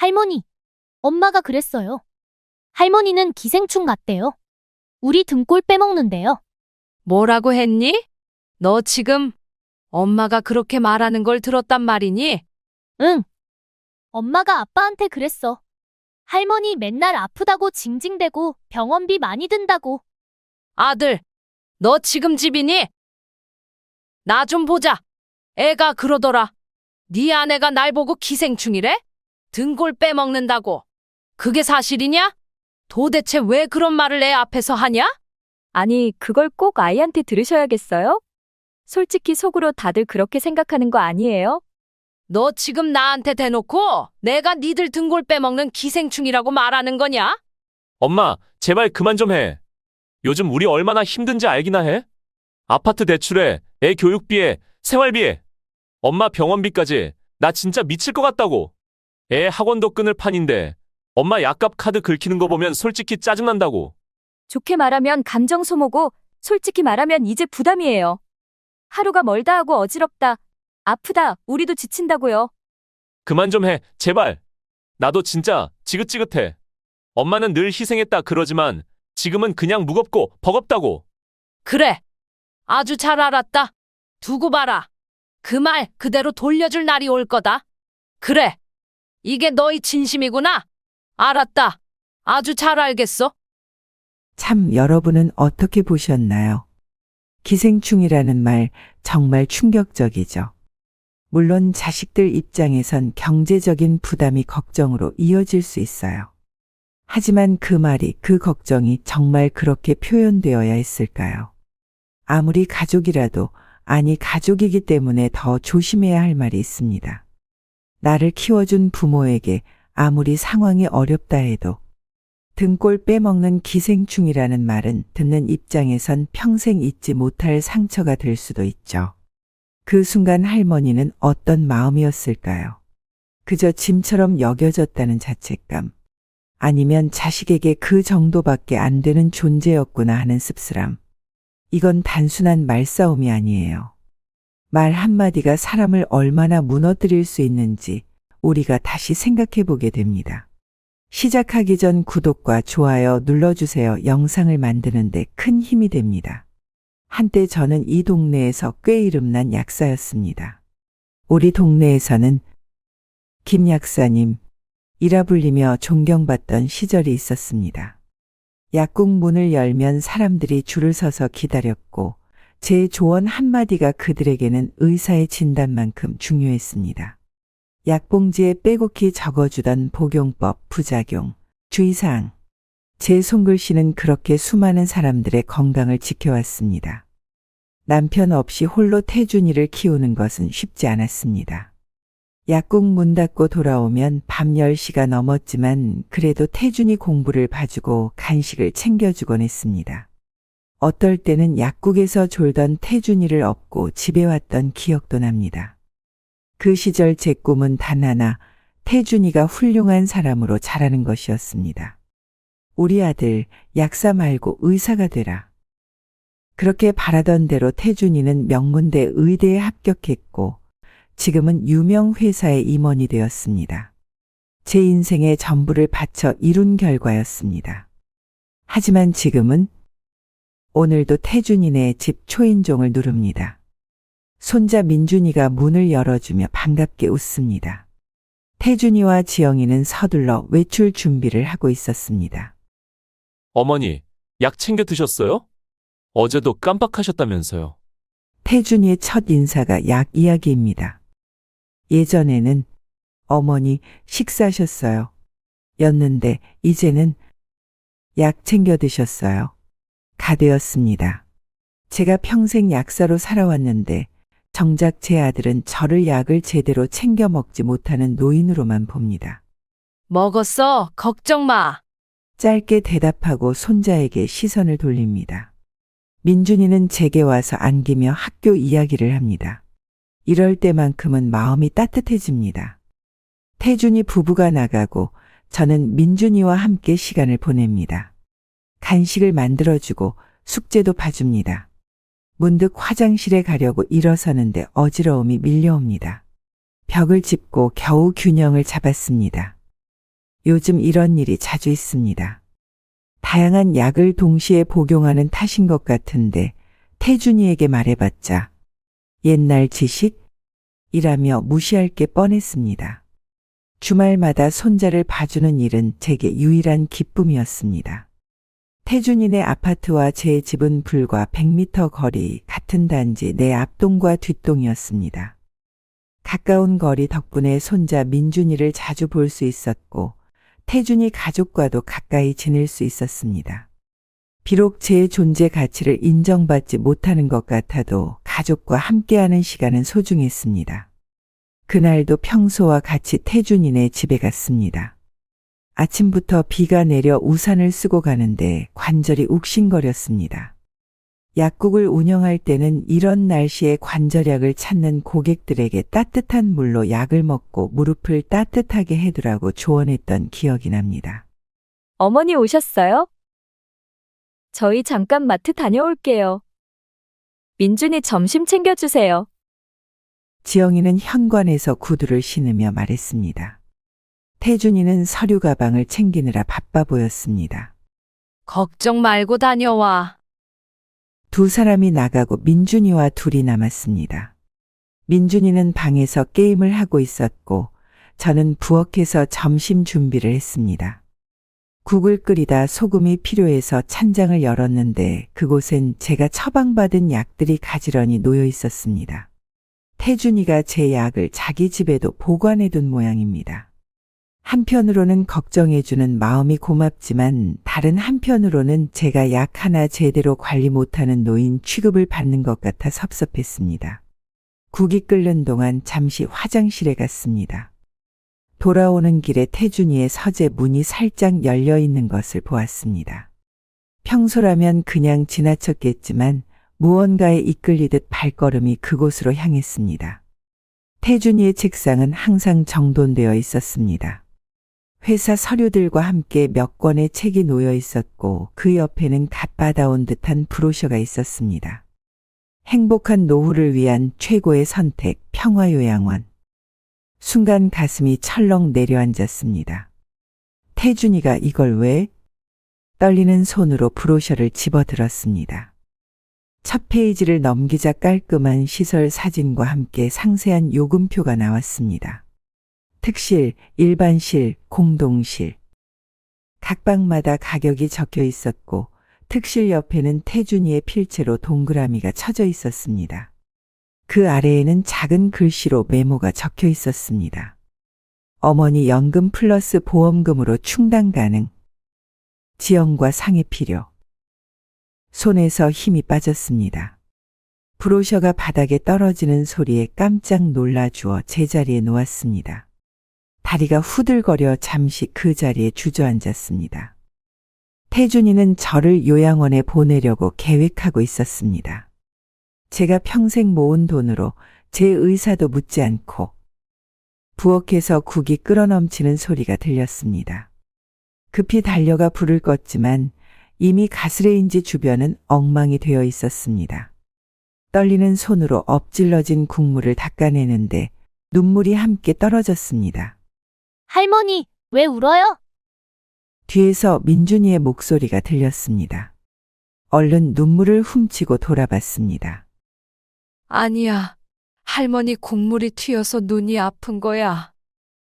할머니, 엄마가 그랬어요. 할머니는 기생충 같대요. 우리 등골 빼먹는데요. 뭐라고 했니? 너 지금 엄마가 그렇게 말하는 걸 들었단 말이니? 응. 엄마가 아빠한테 그랬어. 할머니 맨날 아프다고 징징대고 병원비 많이 든다고. 아들, 너 지금 집이니? 나 좀 보자. 애가 그러더라. 네 아내가 날 보고 기생충이래? 등골 빼먹는다고. 그게 사실이냐? 도대체 왜 그런 말을 애 앞에서 하냐? 아니, 그걸 꼭 아이한테 들으셔야겠어요? 솔직히 속으로 다들 그렇게 생각하는 거 아니에요? 너 지금 나한테 대놓고 내가 니들 등골 빼먹는 기생충이라고 말하는 거냐? 엄마, 제발 그만 좀 해. 요즘 우리 얼마나 힘든지 알기나 해? 아파트 대출에, 애 교육비에, 생활비에, 엄마 병원비까지 나 진짜 미칠 것 같다고. 애 학원도 끊을 판인데 엄마 약값 카드 긁히는 거 보면 솔직히 짜증난다고. 좋게 말하면 감정 소모고, 솔직히 말하면 이제 부담이에요. 하루가 멀다 하고 어지럽다, 아프다, 우리도 지친다고요. 그만 좀 해, 제발. 나도 진짜 지긋지긋해. 엄마는 늘 희생했다 그러지만 지금은 그냥 무겁고 버겁다고. 그래. 아주 잘 알았다. 두고 봐라. 그 말 그대로 돌려줄 날이 올 거다. 그래. 이게 너희 진심이구나. 알았다. 아주 잘 알겠어. 참 여러분은 어떻게 보셨나요? 기생충이라는 말 정말 충격적이죠. 물론 자식들 입장에선 경제적인 부담이 걱정으로 이어질 수 있어요. 하지만 그 말이, 그 걱정이 정말 그렇게 표현되어야 했을까요? 아무리 가족이라도, 아니 가족이기 때문에 더 조심해야 할 말이 있습니다. 나를 키워준 부모에게 아무리 상황이 어렵다 해도 등골 빼먹는 기생충이라는 말은 듣는 입장에선 평생 잊지 못할 상처가 될 수도 있죠. 그 순간 할머니는 어떤 마음이었을까요? 그저 짐처럼 여겨졌다는 자책감, 아니면 자식에게 그 정도밖에 안 되는 존재였구나 하는 씁쓸함. 이건 단순한 말싸움이 아니에요. 말 한마디가 사람을 얼마나 무너뜨릴 수 있는지 우리가 다시 생각해 보게 됩니다. 시작하기 전 구독과 좋아요 눌러주세요. 영상을 만드는데 큰 힘이 됩니다. 한때 저는 이 동네에서 꽤 이름난 약사였습니다. 우리 동네에서는 김 약사님 이라 불리며 존경받던 시절이 있었습니다. 약국 문을 열면 사람들이 줄을 서서 기다렸고 제 조언 한마디가 그들에게는 의사의 진단만큼 중요했습니다. 약봉지에 빼곡히 적어주던 복용법, 부작용, 주의사항. 제 손글씨는 그렇게 수많은 사람들의 건강을 지켜왔습니다. 남편 없이 홀로 태준이를 키우는 것은 쉽지 않았습니다. 약국 문 닫고 돌아오면 밤 10시가 넘었지만 그래도 태준이 공부를 봐주고 간식을 챙겨주곤 했습니다. 어떨 때는 약국에서 졸던 태준이를 업고 집에 왔던 기억도 납니다. 그 시절 제 꿈은 단 하나, 태준이가 훌륭한 사람으로 자라는 것이었습니다. 우리 아들 약사 말고 의사가 되라. 그렇게 바라던 대로 태준이는 명문대 의대에 합격했고 지금은 유명 회사의 임원이 되었습니다. 제 인생의 전부를 바쳐 이룬 결과였습니다. 하지만 지금은 오늘도 태준이네 집 초인종을 누릅니다. 손자 민준이가 문을 열어주며 반갑게 웃습니다. 태준이와 지영이는 서둘러 외출 준비를 하고 있었습니다. 어머니, 약 챙겨 드셨어요? 어제도 깜빡하셨다면서요. 태준이의 첫 인사가 약 이야기입니다. 예전에는 어머니 식사하셨어요? 였는데 이제는 약 챙겨 드셨어요? 가 되었습니다. 제가 평생 약사로 살아왔는데 정작 제 아들은 저를 약을 제대로 챙겨 먹지 못하는 노인으로만 봅니다. 먹었어. 걱정 마. 짧게 대답하고 손자에게 시선을 돌립니다. 민준이는 제게 와서 안기며 학교 이야기를 합니다. 이럴 때만큼은 마음이 따뜻해집니다. 태준이 부부가 나가고 저는 민준이와 함께 시간을 보냅니다. 간식을 만들어주고 숙제도 봐줍니다. 문득 화장실에 가려고 일어서는데 어지러움이 밀려옵니다. 벽을 짚고 겨우 균형을 잡았습니다. 요즘 이런 일이 자주 있습니다. 다양한 약을 동시에 복용하는 탓인 것 같은데 태준이에게 말해봤자 옛날 지식이라며 무시할 게 뻔했습니다. 주말마다 손자를 봐주는 일은 제게 유일한 기쁨이었습니다. 태준이네 아파트와 제 집은 불과 100m 거리 같은 단지 내 앞동과 뒷동이었습니다. 가까운 거리 덕분에 손자 민준이를 자주 볼 수 있었고 태준이 가족과도 가까이 지낼 수 있었습니다. 비록 제 존재 가치를 인정받지 못하는 것 같아도 가족과 함께하는 시간은 소중했습니다. 그날도 평소와 같이 태준이네 집에 갔습니다. 아침부터 비가 내려 우산을 쓰고 가는데 관절이 욱신거렸습니다. 약국을 운영할 때는 이런 날씨에 관절약을 찾는 고객들에게 따뜻한 물로 약을 먹고 무릎을 따뜻하게 해두라고 조언했던 기억이 납니다. 어머니 오셨어요? 저희 잠깐 마트 다녀올게요. 민준이 점심 챙겨주세요. 지영이는 현관에서 구두를 신으며 말했습니다. 태준이는 서류 가방을 챙기느라 바빠 보였습니다. 걱정 말고 다녀와. 두 사람이 나가고 민준이와 둘이 남았습니다. 민준이는 방에서 게임을 하고 있었고 저는 부엌에서 점심 준비를 했습니다. 국을 끓이다 소금이 필요해서 찬장을 열었는데 그곳엔 제가 처방받은 약들이 가지런히 놓여 있었습니다. 태준이가 제 약을 자기 집에도 보관해둔 모양입니다. 한편으로는 걱정해주는 마음이 고맙지만 다른 한편으로는 제가 약 하나 제대로 관리 못하는 노인 취급을 받는 것 같아 섭섭했습니다. 국이 끓는 동안 잠시 화장실에 갔습니다. 돌아오는 길에 태준이의 서재 문이 살짝 열려 있는 것을 보았습니다. 평소라면 그냥 지나쳤겠지만 무언가에 이끌리듯 발걸음이 그곳으로 향했습니다. 태준이의 책상은 항상 정돈되어 있었습니다. 회사 서류들과 함께 몇 권의 책이 놓여 있었고 그 옆에는 갓 받아온 듯한 브로셔가 있었습니다. 행복한 노후를 위한 최고의 선택, 평화요양원. 순간 가슴이 철렁 내려앉았습니다. 태준이가 이걸 왜? 떨리는 손으로 브로셔를 집어들었습니다. 첫 페이지를 넘기자 깔끔한 시설 사진과 함께 상세한 요금표가 나왔습니다. 특실, 일반실, 공동실. 각 방마다 가격이 적혀 있었고 특실 옆에는 태준이의 필체로 동그라미가 쳐져 있었습니다. 그 아래에는 작은 글씨로 메모가 적혀 있었습니다. 어머니 연금 플러스 보험금으로 충당 가능. 지영과 상해 필요. 손에서 힘이 빠졌습니다. 브로셔가 바닥에 떨어지는 소리에 깜짝 놀라주어 제자리에 놓았습니다. 다리가 후들거려 잠시 그 자리에 주저앉았습니다. 태준이는 저를 요양원에 보내려고 계획하고 있었습니다. 제가 평생 모은 돈으로 제 의사도 묻지 않고 부엌에서 국이 끓어넘치는 소리가 들렸습니다. 급히 달려가 불을 껐지만 이미 가스레인지 주변은 엉망이 되어 있었습니다. 떨리는 손으로 엎질러진 국물을 닦아내는데 눈물이 함께 떨어졌습니다. 할머니, 왜 울어요? 뒤에서 민준이의 목소리가 들렸습니다. 얼른 눈물을 훔치고 돌아봤습니다. 아니야. 할머니 국물이 튀어서 눈이 아픈 거야.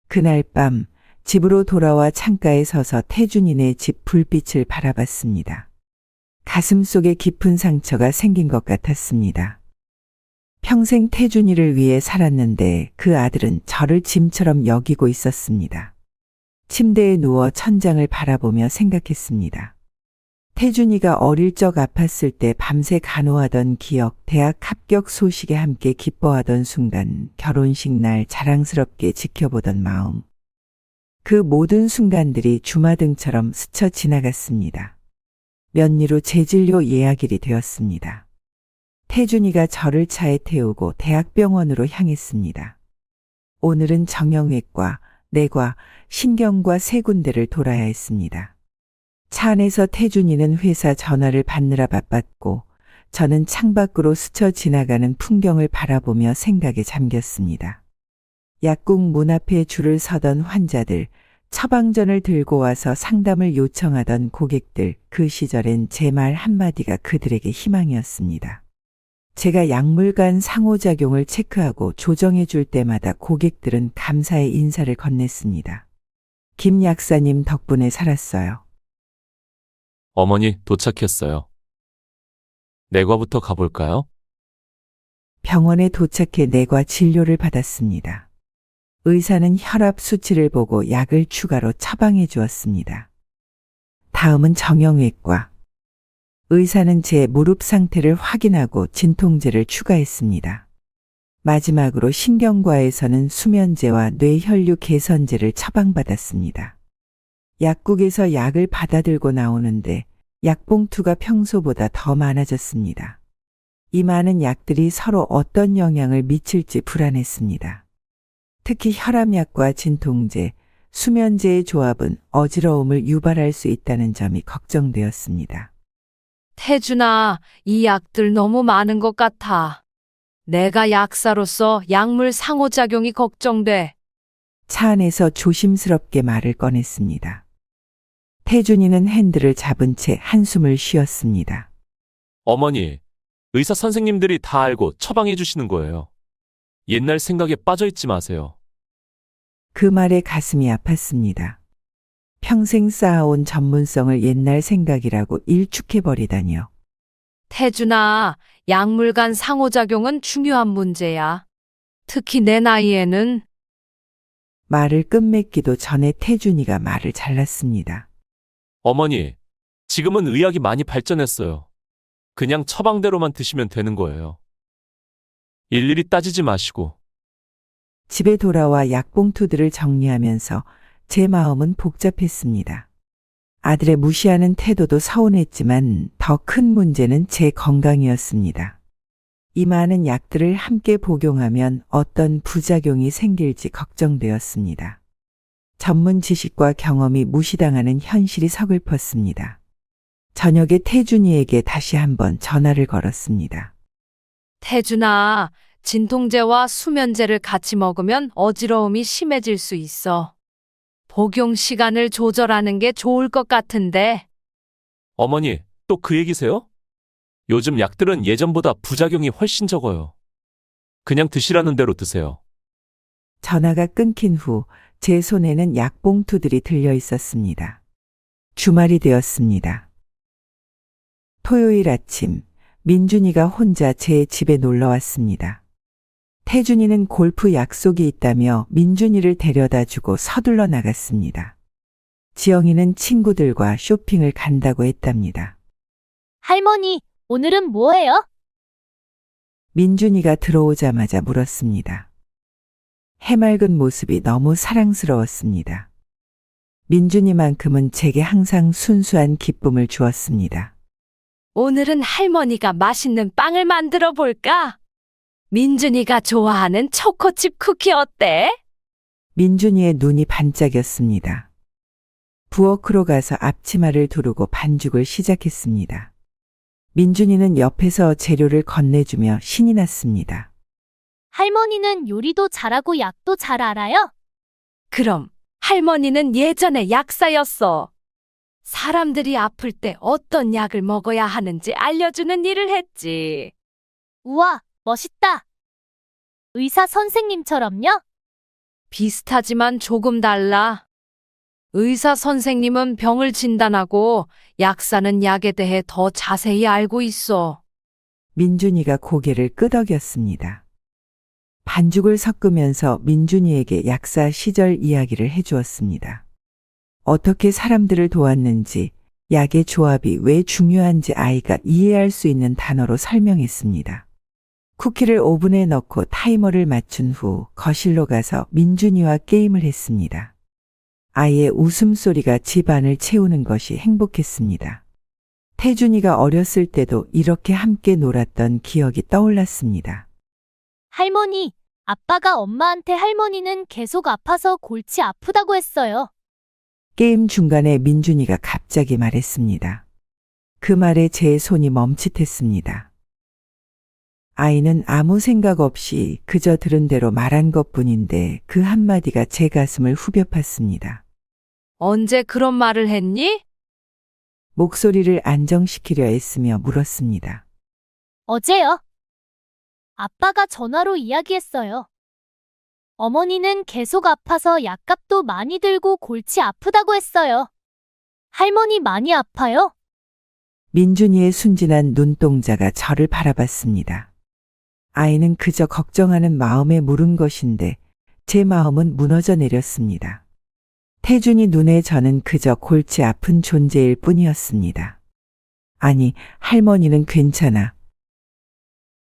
그날 밤 집으로 돌아와 창가에 서서 태준이네 집 불빛을 바라봤습니다. 가슴 속에 깊은 상처가 생긴 것 같았습니다. 평생 태준이를 위해 살았는데 그 아들은 저를 짐처럼 여기고 있었습니다. 침대에 누워 천장을 바라보며 생각했습니다. 태준이가 어릴 적 아팠을 때 밤새 간호하던 기억, 대학 합격 소식에 함께 기뻐하던 순간, 결혼식 날 자랑스럽게 지켜보던 마음. 그 모든 순간들이 주마등처럼 스쳐 지나갔습니다. 면리로 재진료 예약일이 되었습니다. 태준이가 저를 차에 태우고 대학병원으로 향했습니다. 오늘은 정형외과, 내과, 신경과 세 군데를 돌아야 했습니다. 차 안에서 태준이는 회사 전화를 받느라 바빴고 저는 창밖으로 스쳐 지나가는 풍경을 바라보며 생각에 잠겼습니다. 약국 문 앞에 줄을 서던 환자들, 처방전을 들고 와서 상담을 요청하던 고객들, 그 시절엔 제 말 한마디가 그들에게 희망이었습니다. 제가 약물 간 상호작용을 체크하고 조정해 줄 때마다 고객들은 감사의 인사를 건넸습니다. 김 약사님 덕분에 살았어요. 어머니 도착했어요. 내과부터 가볼까요? 병원에 도착해 내과 진료를 받았습니다. 의사는 혈압 수치를 보고 약을 추가로 처방해 주었습니다. 다음은 정형외과. 의사는 제 무릎 상태를 확인하고 진통제를 추가했습니다. 마지막으로 신경과에서는 수면제와 뇌혈류 개선제를 처방받았습니다. 약국에서 약을 받아들고 나오는데 약봉투가 평소보다 더 많아졌습니다. 이 많은 약들이 서로 어떤 영향을 미칠지 불안했습니다. 특히 혈압약과 진통제, 수면제의 조합은 어지러움을 유발할 수 있다는 점이 걱정되었습니다. 태준아, 이 약들 너무 많은 것 같아. 내가 약사로서 약물 상호작용이 걱정돼. 차 안에서 조심스럽게 말을 꺼냈습니다. 태준이는 핸들을 잡은 채 한숨을 쉬었습니다. 어머니, 의사 선생님들이 다 알고 처방해 주시는 거예요. 옛날 생각에 빠져 있지 마세요. 그 말에 가슴이 아팠습니다. 평생 쌓아온 전문성을 옛날 생각이라고 일축해버리다니요. 태준아, 약물 간 상호작용은 중요한 문제야. 특히 내 나이에는. 말을 끝맺기도 전에 태준이가 말을 잘랐습니다. 어머니, 지금은 의학이 많이 발전했어요. 그냥 처방대로만 드시면 되는 거예요. 일일이 따지지 마시고. 집에 돌아와 약봉투들을 정리하면서 제 마음은 복잡했습니다. 아들의 무시하는 태도도 서운했지만 더 큰 문제는 제 건강이었습니다. 이 많은 약들을 함께 복용하면 어떤 부작용이 생길지 걱정되었습니다. 전문 지식과 경험이 무시당하는 현실이 서글펐습니다. 저녁에 태준이에게 다시 한번 전화를 걸었습니다. 태준아, 진통제와 수면제를 같이 먹으면 어지러움이 심해질 수 있어. 복용 시간을 조절하는 게 좋을 것 같은데. 어머니, 또 그 얘기세요? 요즘 약들은 예전보다 부작용이 훨씬 적어요. 그냥 드시라는 대로 드세요. 전화가 끊긴 후 제 손에는 약봉투들이 들려 있었습니다. 주말이 되었습니다. 토요일 아침, 민준이가 혼자 제 집에 놀러 왔습니다. 태준이는 골프 약속이 있다며 민준이를 데려다 주고 서둘러 나갔습니다. 지영이는 친구들과 쇼핑을 간다고 했답니다. 할머니, 오늘은 뭐해요? 민준이가 들어오자마자 물었습니다. 해맑은 모습이 너무 사랑스러웠습니다. 민준이만큼은 제게 항상 순수한 기쁨을 주었습니다. 오늘은 할머니가 맛있는 빵을 만들어 볼까? 민준이가 좋아하는 초코칩 쿠키 어때? 민준이의 눈이 반짝였습니다. 부엌으로 가서 앞치마를 두르고 반죽을 시작했습니다. 민준이는 옆에서 재료를 건네주며 신이 났습니다. 할머니는 요리도 잘하고 약도 잘 알아요? 그럼 할머니는 예전에 약사였어. 사람들이 아플 때 어떤 약을 먹어야 하는지 알려주는 일을 했지. 우와, 멋있다. 의사 선생님처럼요? 비슷하지만 조금 달라. 의사 선생님은 병을 진단하고 약사는 약에 대해 더 자세히 알고 있어. 민준이가 고개를 끄덕였습니다. 반죽을 섞으면서 민준이에게 약사 시절 이야기를 해주었습니다. 어떻게 사람들을 도왔는지, 약의 조합이 왜 중요한지 아이가 이해할 수 있는 단어로 설명했습니다. 쿠키를 오븐에 넣고 타이머를 맞춘 후 거실로 가서 민준이와 게임을 했습니다. 아이의 웃음소리가 집안을 채우는 것이 행복했습니다. 태준이가 어렸을 때도 이렇게 함께 놀았던 기억이 떠올랐습니다. 할머니, 아빠가 엄마한테 할머니는 계속 아파서 골치 아프다고 했어요. 게임 중간에 민준이가 갑자기 말했습니다. 그 말에 제 손이 멈칫했습니다. 아이는 아무 생각 없이 그저 들은 대로 말한 것뿐인데 그 한마디가 제 가슴을 후벼 팠습니다. 언제 그런 말을 했니? 목소리를 안정시키려 애쓰며 물었습니다. 어제요. 아빠가 전화로 이야기했어요. 어머니는 계속 아파서 약값도 많이 들고 골치 아프다고 했어요. 할머니 많이 아파요? 민준이의 순진한 눈동자가 저를 바라봤습니다. 아이는 그저 걱정하는 마음에 물은 것인데 제 마음은 무너져 내렸습니다. 태준이 눈에 저는 그저 골치 아픈 존재일 뿐이었습니다. 아니, 할머니는 괜찮아.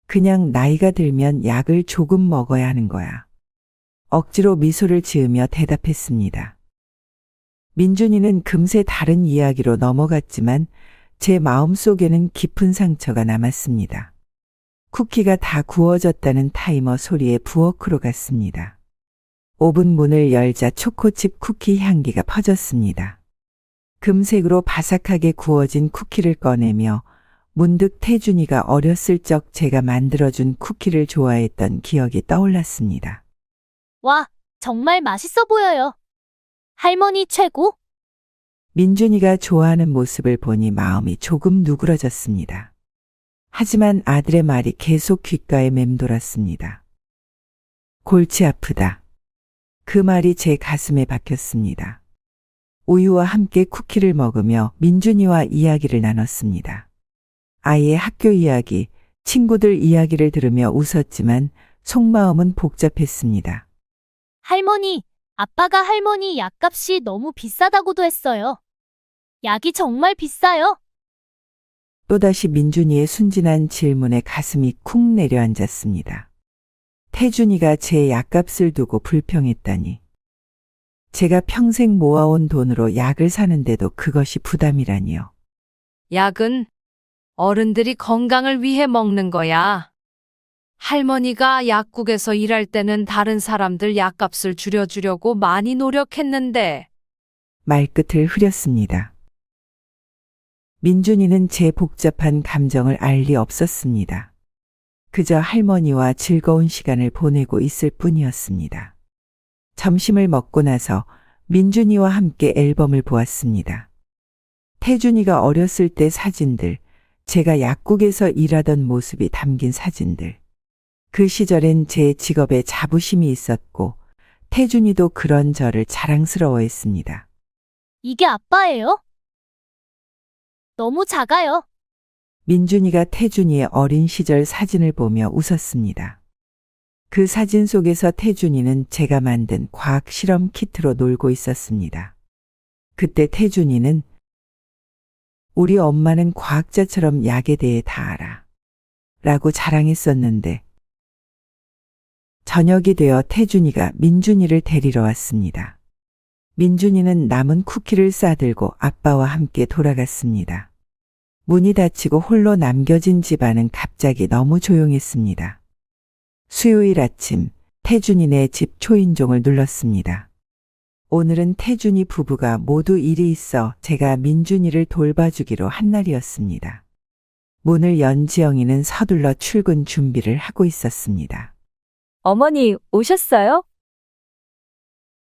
그냥 나이가 들면 약을 조금 먹어야 하는 거야. 억지로 미소를 지으며 대답했습니다. 민준이는 금세 다른 이야기로 넘어갔지만 제 마음속에는 깊은 상처가 남았습니다. 쿠키가 다 구워졌다는 타이머 소리에 부엌으로 갔습니다. 오븐 문을 열자 초코칩 쿠키 향기가 퍼졌습니다. 금색으로 바삭하게 구워진 쿠키를 꺼내며 문득 태준이가 어렸을 적 제가 만들어준 쿠키를 좋아했던 기억이 떠올랐습니다. 와, 정말 맛있어 보여요. 할머니 최고? 민준이가 좋아하는 모습을 보니 마음이 조금 누그러졌습니다. 하지만 아들의 말이 계속 귓가에 맴돌았습니다. 골치 아프다. 그 말이 제 가슴에 박혔습니다. 우유와 함께 쿠키를 먹으며 민준이와 이야기를 나눴습니다. 아이의 학교 이야기, 친구들 이야기를 들으며 웃었지만 속마음은 복잡했습니다. 할머니, 아빠가 할머니 약값이 너무 비싸다고도 했어요. 약이 정말 비싸요? 또다시 민준이의 순진한 질문에 가슴이 쿵 내려앉았습니다. 태준이가 제 약값을 두고 불평했다니. 제가 평생 모아온 돈으로 약을 사는데도 그것이 부담이라니요. 약은 어른들이 건강을 위해 먹는 거야. 할머니가 약국에서 일할 때는 다른 사람들 약값을 줄여주려고 많이 노력했는데 말끝을 흐렸습니다. 민준이는 제 복잡한 감정을 알 리 없었습니다. 그저 할머니와 즐거운 시간을 보내고 있을 뿐이었습니다. 점심을 먹고 나서 민준이와 함께 앨범을 보았습니다. 태준이가 어렸을 때 사진들, 제가 약국에서 일하던 모습이 담긴 사진들. 그 시절엔 제 직업에 자부심이 있었고 태준이도 그런 저를 자랑스러워했습니다. 이게 아빠예요? 너무 작아요. 민준이가 태준이의 어린 시절 사진을 보며 웃었습니다. 그 사진 속에서 태준이는 제가 만든 과학 실험 키트로 놀고 있었습니다. 그때 태준이는 우리 엄마는 과학자처럼 약에 대해 다 알아. 라고 자랑했었는데 저녁이 되어 태준이가 민준이를 데리러 왔습니다. 민준이는 남은 쿠키를 싸들고 아빠와 함께 돌아갔습니다. 문이 닫히고 홀로 남겨진 집안은 갑자기 너무 조용했습니다. 수요일 아침, 태준이네 집 초인종을 눌렀습니다. 오늘은 태준이 부부가 모두 일이 있어 제가 민준이를 돌봐주기로 한 날이었습니다. 문을 연 지영이는 서둘러 출근 준비를 하고 있었습니다. 어머니, 오셨어요?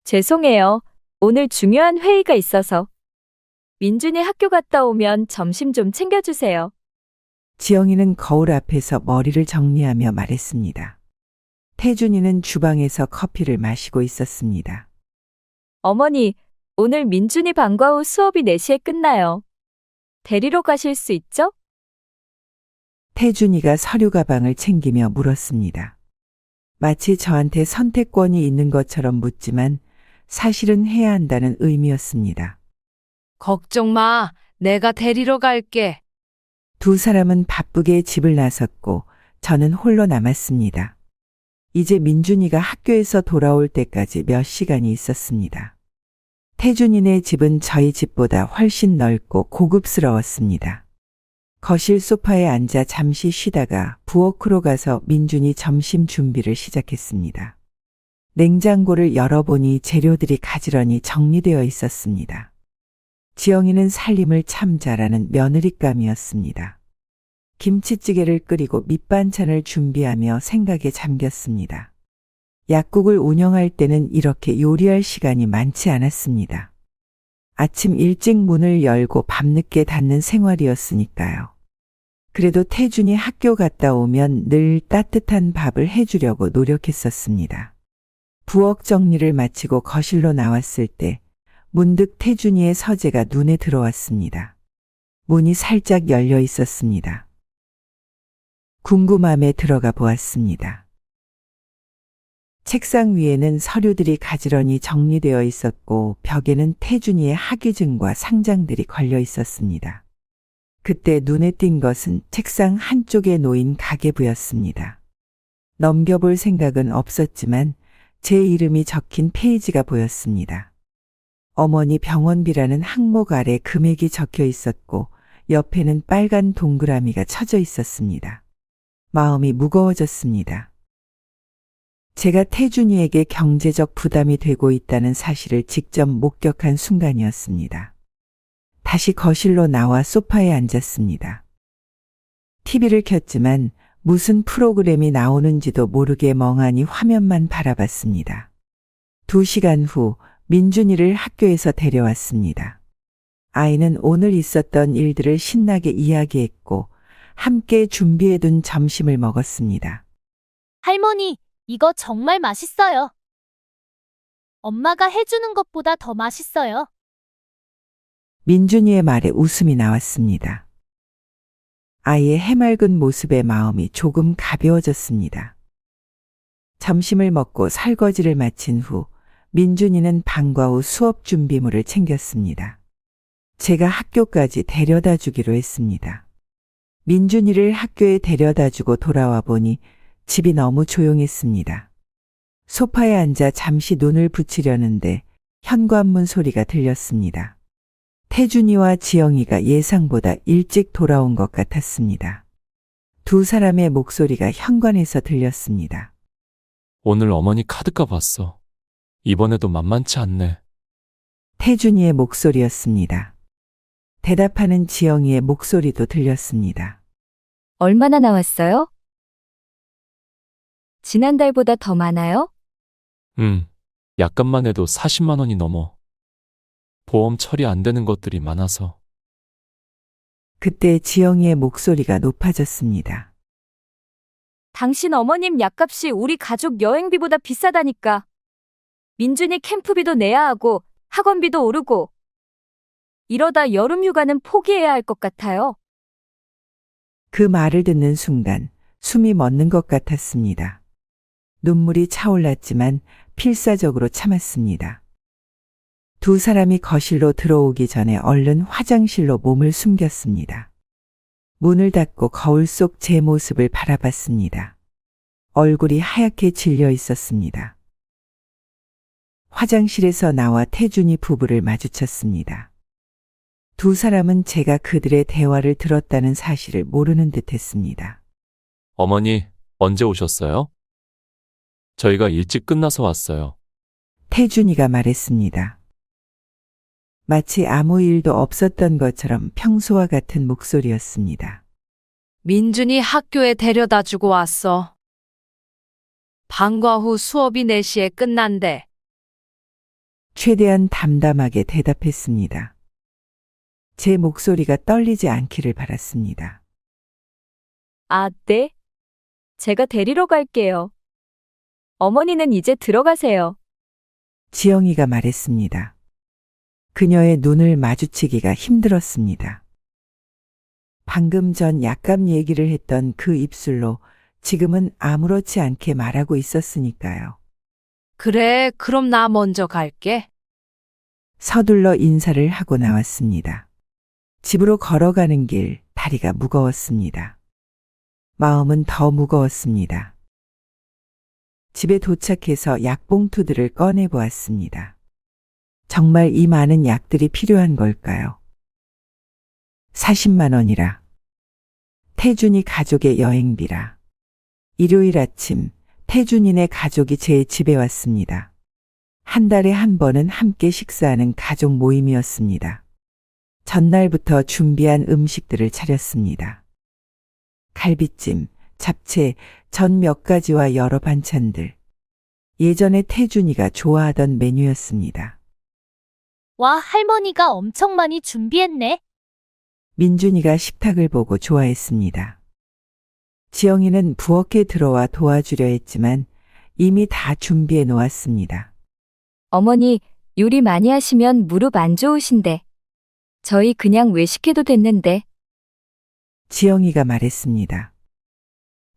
죄송해요. 오늘 중요한 회의가 있어서. 민준이 학교 갔다 오면 점심 좀 챙겨주세요. 지영이는 거울 앞에서 머리를 정리하며 말했습니다. 태준이는 주방에서 커피를 마시고 있었습니다. 어머니, 오늘 민준이 방과 후 수업이 4시에 끝나요. 데리러 가실 수 있죠? 태준이가 서류 가방을 챙기며 물었습니다. 마치 저한테 선택권이 있는 것처럼 묻지만 사실은 해야 한다는 의미였습니다. 걱정 마. 내가 데리러 갈게. 두 사람은 바쁘게 집을 나섰고 저는 홀로 남았습니다. 이제 민준이가 학교에서 돌아올 때까지 몇 시간이 있었습니다. 태준이네 집은 저희 집보다 훨씬 넓고 고급스러웠습니다. 거실 소파에 앉아 잠시 쉬다가 부엌으로 가서 민준이 점심 준비를 시작했습니다. 냉장고를 열어보니 재료들이 가지런히 정리되어 있었습니다. 지영이는 살림을 참 잘하는 며느리감이었습니다. 김치찌개를 끓이고 밑반찬을 준비하며 생각에 잠겼습니다. 약국을 운영할 때는 이렇게 요리할 시간이 많지 않았습니다. 아침 일찍 문을 열고 밤늦게 닫는 생활이었으니까요. 그래도 태준이 학교 갔다 오면 늘 따뜻한 밥을 해주려고 노력했었습니다. 부엌 정리를 마치고 거실로 나왔을 때 문득 태준이의 서재가 눈에 들어왔습니다. 문이 살짝 열려 있었습니다. 궁금함에 들어가 보았습니다. 책상 위에는 서류들이 가지런히 정리되어 있었고 벽에는 태준이의 학위증과 상장들이 걸려 있었습니다. 그때 눈에 띈 것은 책상 한쪽에 놓인 가계부였습니다. 넘겨볼 생각은 없었지만 제 이름이 적힌 페이지가 보였습니다. 어머니 병원비라는 항목 아래 금액이 적혀 있었고 옆에는 빨간 동그라미가 쳐져 있었습니다. 마음이 무거워졌습니다. 제가 태준이에게 경제적 부담이 되고 있다는 사실을 직접 목격한 순간이었습니다. 다시 거실로 나와 소파에 앉았습니다. TV를 켰지만 무슨 프로그램이 나오는지도 모르게 멍하니 화면만 바라봤습니다. 2시간 후 민준이를 학교에서 데려왔습니다. 아이는 오늘 있었던 일들을 신나게 이야기했고 함께 준비해둔 점심을 먹었습니다. 할머니, 이거 정말 맛있어요. 엄마가 해주는 것보다 더 맛있어요. 민준이의 말에 웃음이 나왔습니다. 아이의 해맑은 모습에 마음이 조금 가벼워졌습니다. 점심을 먹고 설거지를 마친 후 민준이는 방과 후 수업 준비물을 챙겼습니다. 제가 학교까지 데려다 주기로 했습니다. 민준이를 학교에 데려다 주고 돌아와 보니 집이 너무 조용했습니다. 소파에 앉아 잠시 눈을 붙이려는데 현관문 소리가 들렸습니다. 태준이와 지영이가 예상보다 일찍 돌아온 것 같았습니다. 두 사람의 목소리가 현관에서 들렸습니다. 오늘 어머니 카드값 왔어. 이번에도 만만치 않네. 태준이의 목소리였습니다. 대답하는 지영이의 목소리도 들렸습니다. 얼마나 나왔어요? 지난달보다 더 많아요? 약간만 해도 40만 원이 넘어. 보험 처리 안 되는 것들이 많아서. 그때 지영이의 목소리가 높아졌습니다. 당신 어머님 약값이 우리 가족 여행비보다 비싸다니까. 민준이 캠프비도 내야 하고 학원비도 오르고. 이러다 여름 휴가는 포기해야 할 것 같아요. 그 말을 듣는 순간 숨이 멎는 것 같았습니다. 눈물이 차올랐지만 필사적으로 참았습니다. 두 사람이 거실로 들어오기 전에 얼른 화장실로 몸을 숨겼습니다. 문을 닫고 거울 속 제 모습을 바라봤습니다. 얼굴이 하얗게 질려 있었습니다. 화장실에서 나와 태준이 부부를 마주쳤습니다. 두 사람은 제가 그들의 대화를 들었다는 사실을 모르는 듯 했습니다. 어머니, 언제 오셨어요? 저희가 일찍 끝나서 왔어요. 태준이가 말했습니다. 마치 아무 일도 없었던 것처럼 평소와 같은 목소리였습니다. 민준이 학교에 데려다 주고 왔어. 방과 후 수업이 4시에 끝난대. 최대한 담담하게 대답했습니다. 제 목소리가 떨리지 않기를 바랐습니다. 아, 네. 제가 데리러 갈게요. 어머니는 이제 들어가세요. 지영이가 말했습니다. 그녀의 눈을 마주치기가 힘들었습니다. 방금 전 약간 얘기를 했던 그 입술로 지금은 아무렇지 않게 말하고 있었으니까요. 그래, 그럼 나 먼저 갈게. 서둘러 인사를 하고 나왔습니다. 집으로 걸어가는 길 다리가 무거웠습니다. 마음은 더 무거웠습니다. 집에 도착해서 약봉투들을 꺼내 보았습니다. 정말 이 많은 약들이 필요한 걸까요? 40만 원이라. 태준이 가족의 여행비라. 일요일 아침 태준이네 가족이 제 집에 왔습니다. 한 달에 한 번은 함께 식사하는 가족 모임이었습니다. 전날부터 준비한 음식들을 차렸습니다. 갈비찜, 잡채, 전 몇 가지와 여러 반찬들. 예전에 태준이가 좋아하던 메뉴였습니다. 와, 할머니가 엄청 많이 준비했네. 민준이가 식탁을 보고 좋아했습니다. 지영이는 부엌에 들어와 도와주려 했지만 이미 다 준비해 놓았습니다. 어머니, 요리 많이 하시면 무릎 안 좋으신데. 저희 그냥 외식해도 됐는데. 지영이가 말했습니다.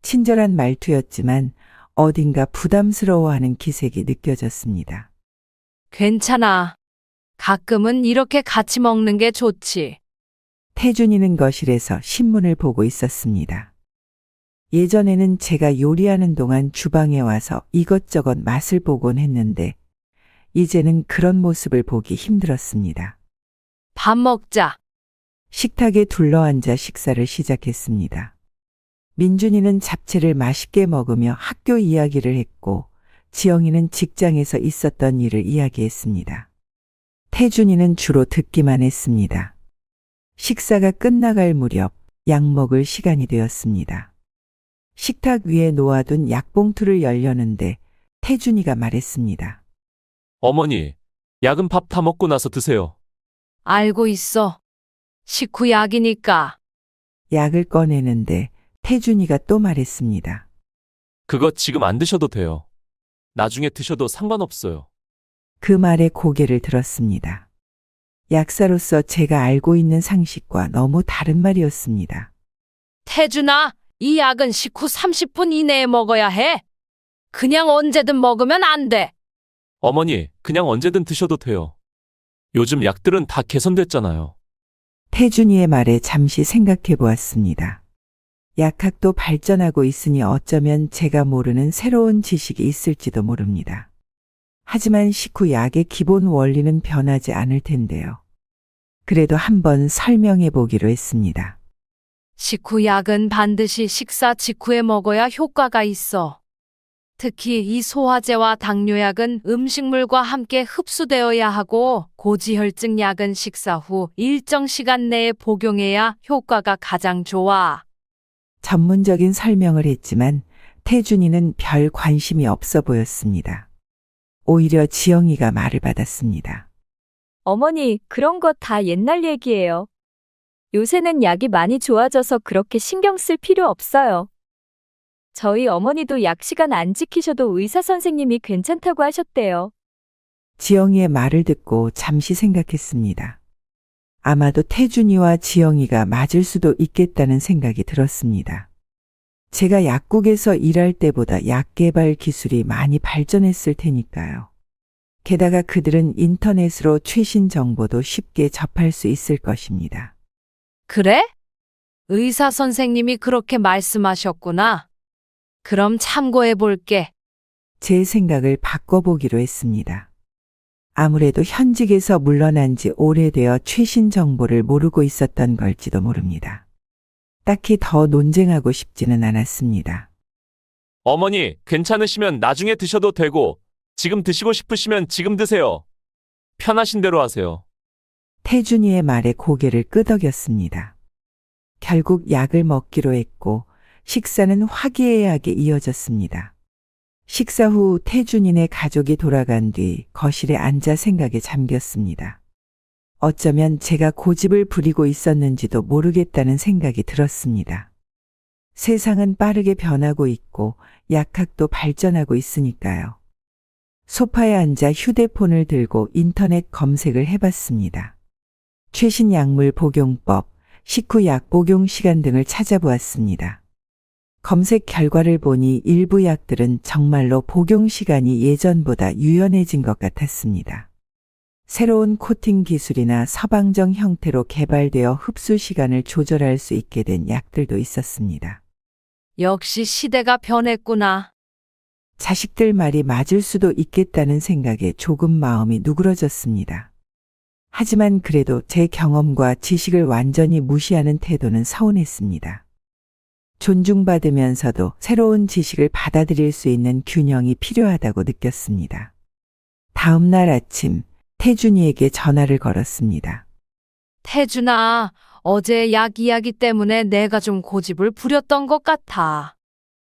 친절한 말투였지만 어딘가 부담스러워하는 기색이 느껴졌습니다. 괜찮아. 가끔은 이렇게 같이 먹는 게 좋지. 태준이는 거실에서 신문을 보고 있었습니다. 예전에는 제가 요리하는 동안 주방에 와서 이것저것 맛을 보곤 했는데 이제는 그런 모습을 보기 힘들었습니다. 밥 먹자. 식탁에 둘러앉아 식사를 시작했습니다. 민준이는 잡채를 맛있게 먹으며 학교 이야기를 했고 지영이는 직장에서 있었던 일을 이야기했습니다. 태준이는 주로 듣기만 했습니다. 식사가 끝나갈 무렵 약 먹을 시간이 되었습니다. 식탁 위에 놓아둔 약봉투를 열려는데 태준이가 말했습니다. 어머니, 약은 밥 다 먹고 나서 드세요. 알고 있어. 식후 약이니까. 약을 꺼내는데 태준이가 또 말했습니다. 그거 지금 안 드셔도 돼요. 나중에 드셔도 상관없어요. 그 말에 고개를 들었습니다. 약사로서 제가 알고 있는 상식과 너무 다른 말이었습니다. 태준아, 이 약은 식후 30분 이내에 먹어야 해. 그냥 언제든 먹으면 안 돼. 어머니, 그냥 언제든 드셔도 돼요. 요즘 약들은 다 개선됐잖아요. 태준이의 말에 잠시 생각해 보았습니다. 약학도 발전하고 있으니 어쩌면 제가 모르는 새로운 지식이 있을지도 모릅니다. 하지만 식후 약의 기본 원리는 변하지 않을 텐데요. 그래도 한번 설명해 보기로 했습니다. 식후 약은 반드시 식사 직후에 먹어야 효과가 있어. 특히 이 소화제와 당뇨약은 음식물과 함께 흡수되어야 하고 고지혈증 약은 식사 후 일정 시간 내에 복용해야 효과가 가장 좋아. 전문적인 설명을 했지만 태준이는 별 관심이 없어 보였습니다. 오히려 지영이가 말을 받았습니다. 어머니, 그런 거 다 옛날 얘기예요. 요새는 약이 많이 좋아져서 그렇게 신경 쓸 필요 없어요. 저희 어머니도 약 시간 안 지키셔도 의사 선생님이 괜찮다고 하셨대요. 지영이의 말을 듣고 잠시 생각했습니다. 아마도 태준이와 지영이가 맞을 수도 있겠다는 생각이 들었습니다. 제가 약국에서 일할 때보다 약 개발 기술이 많이 발전했을 테니까요. 게다가 그들은 인터넷으로 최신 정보도 쉽게 접할 수 있을 것입니다. 그래? 의사 선생님이 그렇게 말씀하셨구나. 그럼 참고해 볼게. 제 생각을 바꿔보기로 했습니다. 아무래도 현직에서 물러난 지 오래되어 최신 정보를 모르고 있었던 걸지도 모릅니다. 딱히 더 논쟁하고 싶지는 않았습니다. 어머니, 괜찮으시면 나중에 드셔도 되고, 지금 드시고 싶으시면 지금 드세요. 편하신 대로 하세요. 태준이의 말에 고개를 끄덕였습니다. 결국 약을 먹기로 했고 식사는 화기애애하게 이어졌습니다. 식사 후 태준이네 가족이 돌아간 뒤 거실에 앉아 생각에 잠겼습니다. 어쩌면 제가 고집을 부리고 있었는지도 모르겠다는 생각이 들었습니다. 세상은 빠르게 변하고 있고 약학도 발전하고 있으니까요. 소파에 앉아 휴대폰을 들고 인터넷 검색을 해봤습니다. 최신 약물 복용법, 식후 약 복용 시간 등을 찾아보았습니다. 검색 결과를 보니 일부 약들은 정말로 복용 시간이 예전보다 유연해진 것 같았습니다. 새로운 코팅 기술이나 서방정 형태로 개발되어 흡수 시간을 조절할 수 있게 된 약들도 있었습니다. 역시 시대가 변했구나. 자식들 말이 맞을 수도 있겠다는 생각에 조금 마음이 누그러졌습니다. 하지만 그래도 제 경험과 지식을 완전히 무시하는 태도는 서운했습니다. 존중받으면서도 새로운 지식을 받아들일 수 있는 균형이 필요하다고 느꼈습니다. 다음 날 아침 태준이에게 전화를 걸었습니다. 태준아, 어제 약 이야기 때문에 내가 좀 고집을 부렸던 것 같아.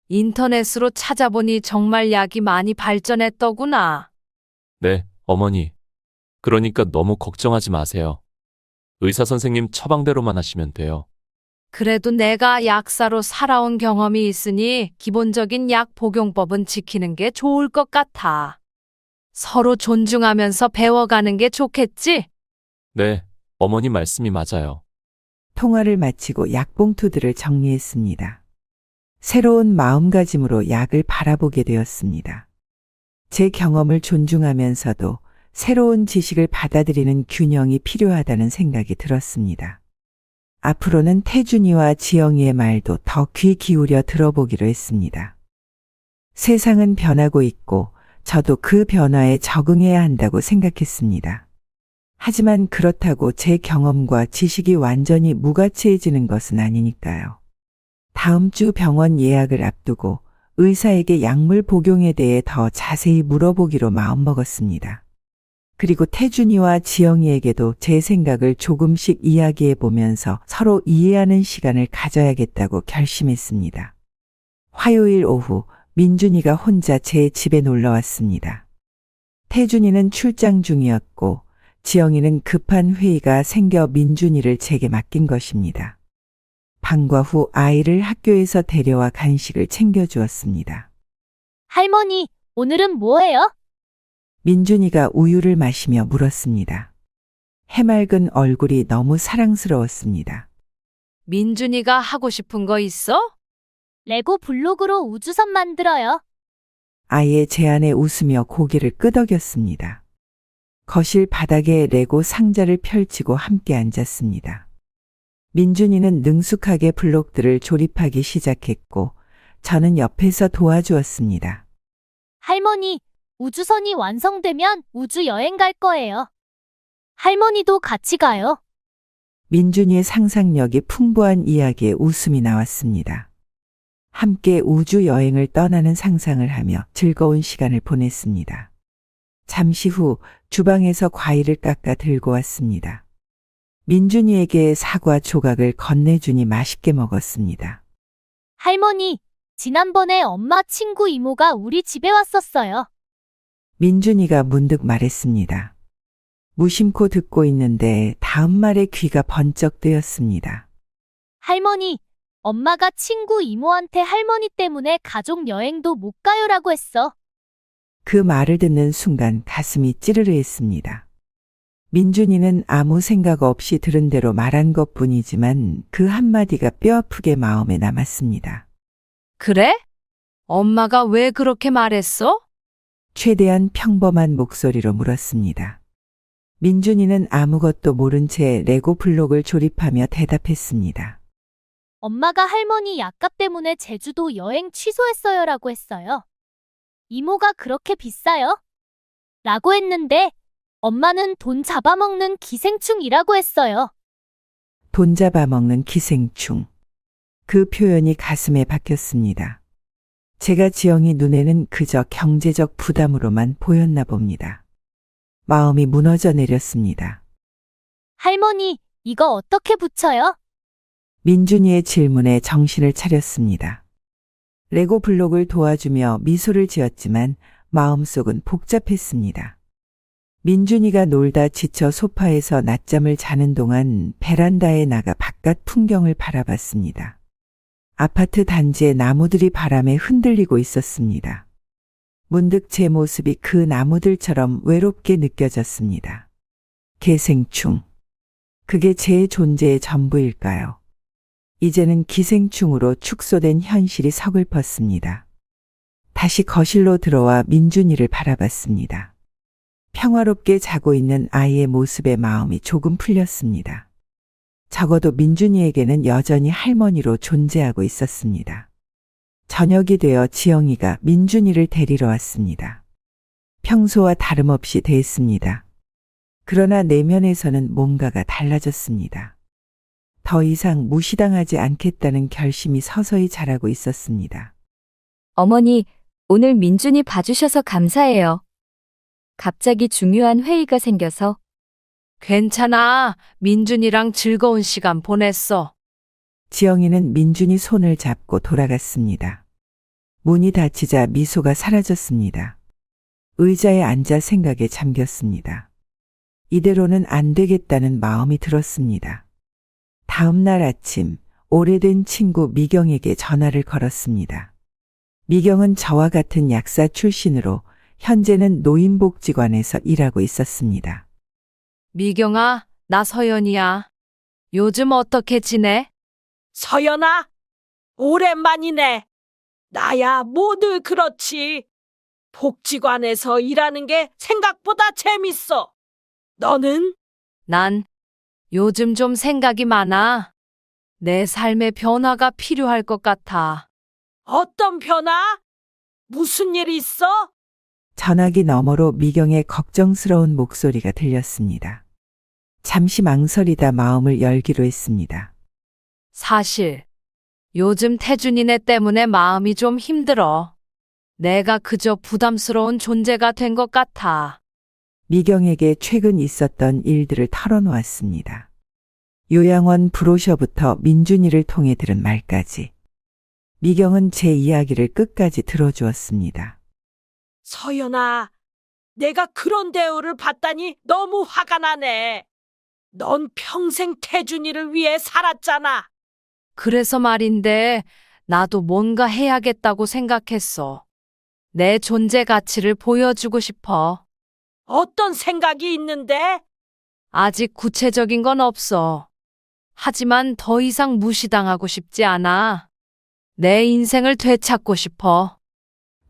인터넷으로 찾아보니 정말 약이 많이 발전했더구나. 네, 어머니. 그러니까 너무 걱정하지 마세요. 의사 선생님 처방대로만 하시면 돼요. 그래도 내가 약사로 살아온 경험이 있으니 기본적인 약 복용법은 지키는 게 좋을 것 같아. 서로 존중하면서 배워가는 게 좋겠지? 네, 어머니 말씀이 맞아요. 통화를 마치고 약봉투들을 정리했습니다. 새로운 마음가짐으로 약을 바라보게 되었습니다. 제 경험을 존중하면서도 새로운 지식을 받아들이는 균형이 필요하다는 생각이 들었습니다. 앞으로는 태준이와 지영이의 말도 더 귀 기울여 들어보기로 했습니다. 세상은 변하고 있고 저도 그 변화에 적응해야 한다고 생각했습니다. 하지만 그렇다고 제 경험과 지식이 완전히 무가치해지는 것은 아니니까요. 다음 주 병원 예약을 앞두고 의사에게 약물 복용에 대해 더 자세히 물어보기로 마음먹었습니다. 그리고 태준이와 지영이에게도 제 생각을 조금씩 이야기해 보면서 서로 이해하는 시간을 가져야겠다고 결심했습니다. 화요일 오후 민준이가 혼자 제 집에 놀러 왔습니다. 태준이는 출장 중이었고 지영이는 급한 회의가 생겨 민준이를 제게 맡긴 것입니다. 방과 후 아이를 학교에서 데려와 간식을 챙겨주었습니다. 할머니, 오늘은 뭐해요? 민준이가 우유를 마시며 물었습니다. 해맑은 얼굴이 너무 사랑스러웠습니다. 민준이가 하고 싶은 거 있어? 레고 블록으로 우주선 만들어요. 아이의 제안에 웃으며 고개를 끄덕였습니다. 거실 바닥에 레고 상자를 펼치고 함께 앉았습니다. 민준이는 능숙하게 블록들을 조립하기 시작했고 저는 옆에서 도와주었습니다. 할머니, 우주선이 완성되면 우주 여행 갈 거예요. 할머니도 같이 가요. 민준이의 상상력이 풍부한 이야기에 웃음이 나왔습니다. 함께 우주 여행을 떠나는 상상을 하며 즐거운 시간을 보냈습니다. 잠시 후 주방에서 과일을 깎아 들고 왔습니다. 민준이에게 사과 조각을 건네주니 맛있게 먹었습니다. 할머니, 지난번에 엄마 친구 이모가 우리 집에 왔었어요. 민준이가 문득 말했습니다. 무심코 듣고 있는데 다음 말에 귀가 번쩍 뜨였습니다. 할머니, 엄마가 친구 이모한테 할머니 때문에 가족 여행도 못 가요라고 했어. 그 말을 듣는 순간 가슴이 찌르르했습니다. 민준이는 아무 생각 없이 들은 대로 말한 것뿐이지만 그 한마디가 뼈아프게 마음에 남았습니다. 그래? 엄마가 왜 그렇게 말했어? 최대한 평범한 목소리로 물었습니다. 민준이는 아무것도 모른 채 레고 블록을 조립하며 대답했습니다. 엄마가 할머니 약값 때문에 제주도 여행 취소했어요라고 했어요. 이모가 그렇게 비싸요? 라고 했는데 엄마는 돈 잡아먹는 기생충이라고 했어요. 돈 잡아먹는 기생충. 그 표현이 가슴에 박혔습니다. 제가 지영이 눈에는 그저 경제적 부담으로만 보였나 봅니다. 마음이 무너져 내렸습니다. 할머니, 이거 어떻게 붙여요? 민준이의 질문에 정신을 차렸습니다. 레고 블록을 도와주며 미소를 지었지만 마음속은 복잡했습니다. 민준이가 놀다 지쳐 소파에서 낮잠을 자는 동안 베란다에 나가 바깥 풍경을 바라봤습니다. 아파트 단지의 나무들이 바람에 흔들리고 있었습니다. 문득 제 모습이 그 나무들처럼 외롭게 느껴졌습니다. 기생충. 그게 제 존재의 전부일까요? 이제는 기생충으로 축소된 현실이 서글펐습니다. 다시 거실로 들어와 민준이를 바라봤습니다. 평화롭게 자고 있는 아이의 모습에 마음이 조금 풀렸습니다. 적어도 민준이에게는 여전히 할머니로 존재하고 있었습니다. 저녁이 되어 지영이가 민준이를 데리러 왔습니다. 평소와 다름없이 대했습니다. 그러나 내면에서는 뭔가가 달라졌습니다. 더 이상 무시당하지 않겠다는 결심이 서서히 자라고 있었습니다. 어머니, 오늘 민준이 봐주셔서 감사해요. 갑자기 중요한 회의가 생겨서. 괜찮아. 민준이랑 즐거운 시간 보냈어. 지영이는 민준이 손을 잡고 돌아갔습니다. 문이 닫히자 미소가 사라졌습니다. 의자에 앉아 생각에 잠겼습니다. 이대로는 안 되겠다는 마음이 들었습니다. 다음 날 아침, 오래된 친구 미경에게 전화를 걸었습니다. 미경은 저와 같은 약사 출신으로 현재는 노인복지관에서 일하고 있었습니다. 미경아, 나 서연이야. 요즘 어떻게 지내? 서연아, 오랜만이네. 나야 모두 그렇지. 복지관에서 일하는 게 생각보다 재밌어. 너는? 난 요즘 좀 생각이 많아. 내 삶의 변화가 필요할 것 같아. 어떤 변화? 무슨 일 있어? 전화기 너머로 미경의 걱정스러운 목소리가 들렸습니다. 잠시 망설이다 마음을 열기로 했습니다. 사실 요즘 태준이네 때문에 마음이 좀 힘들어. 내가 그저 부담스러운 존재가 된 것 같아. 미경에게 최근 있었던 일들을 털어놓았습니다. 요양원 브로셔부터 민준이를 통해 들은 말까지. 미경은 제 이야기를 끝까지 들어주었습니다. 서연아, 내가 그런 대우를 받다니 너무 화가 나네. 넌 평생 태준이를 위해 살았잖아. 그래서 말인데 나도 뭔가 해야겠다고 생각했어. 내 존재 가치를 보여주고 싶어. 어떤 생각이 있는데? 아직 구체적인 건 없어. 하지만 더 이상 무시당하고 싶지 않아. 내 인생을 되찾고 싶어.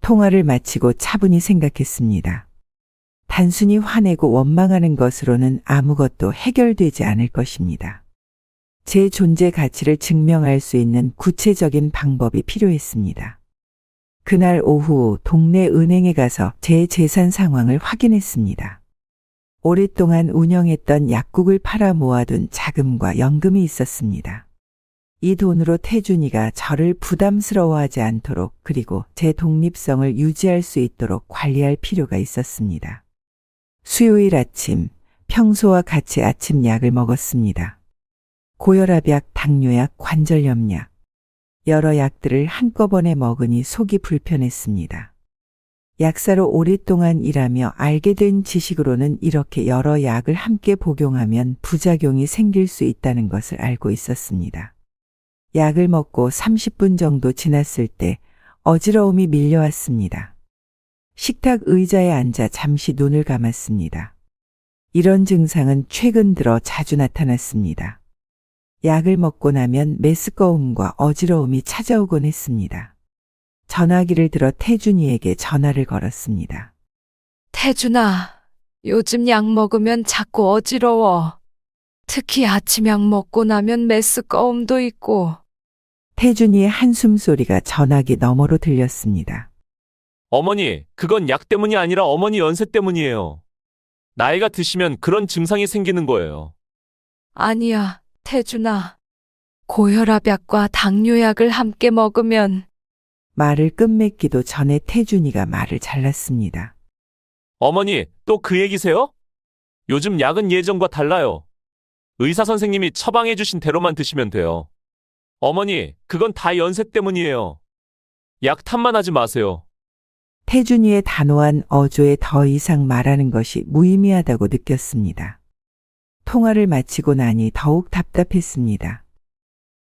통화를 마치고 차분히 생각했습니다. 단순히 화내고 원망하는 것으로는 아무것도 해결되지 않을 것입니다. 제 존재 가치를 증명할 수 있는 구체적인 방법이 필요했습니다. 그날 오후 동네 은행에 가서 제 재산 상황을 확인했습니다. 오랫동안 운영했던 약국을 팔아 모아둔 자금과 연금이 있었습니다. 이 돈으로 태준이가 저를 부담스러워하지 않도록 그리고 제 독립성을 유지할 수 있도록 관리할 필요가 있었습니다. 수요일 아침, 평소와 같이 아침 약을 먹었습니다. 고혈압약, 당뇨약, 관절염약, 여러 약들을 한꺼번에 먹으니 속이 불편했습니다. 약사로 오랫동안 일하며 알게 된 지식으로는 이렇게 여러 약을 함께 복용하면 부작용이 생길 수 있다는 것을 알고 있었습니다. 약을 먹고 30분 정도 지났을 때 어지러움이 밀려왔습니다. 식탁 의자에 앉아 잠시 눈을 감았습니다. 이런 증상은 최근 들어 자주 나타났습니다. 약을 먹고 나면 메스꺼움과 어지러움이 찾아오곤 했습니다. 전화기를 들어 태준이에게 전화를 걸었습니다. 태준아, 요즘 약 먹으면 자꾸 어지러워. 특히 아침 약 먹고 나면 메스꺼움도 있고. 태준이의 한숨 소리가 전화기 너머로 들렸습니다. 어머니, 그건 약 때문이 아니라 어머니 연세 때문이에요. 나이가 드시면 그런 증상이 생기는 거예요. 아니야, 태준아. 고혈압약과 당뇨약을 함께 먹으면 말을 끝맺기도 전에 태준이가 말을 잘랐습니다. 어머니, 또 그 얘기세요? 요즘 약은 예전과 달라요. 의사 선생님이 처방해 주신 대로만 드시면 돼요. 어머니, 그건 다 연세 때문이에요. 약 탓만 하지 마세요. 태준이의 단호한 어조에 더 이상 말하는 것이 무의미하다고 느꼈습니다. 통화를 마치고 나니 더욱 답답했습니다.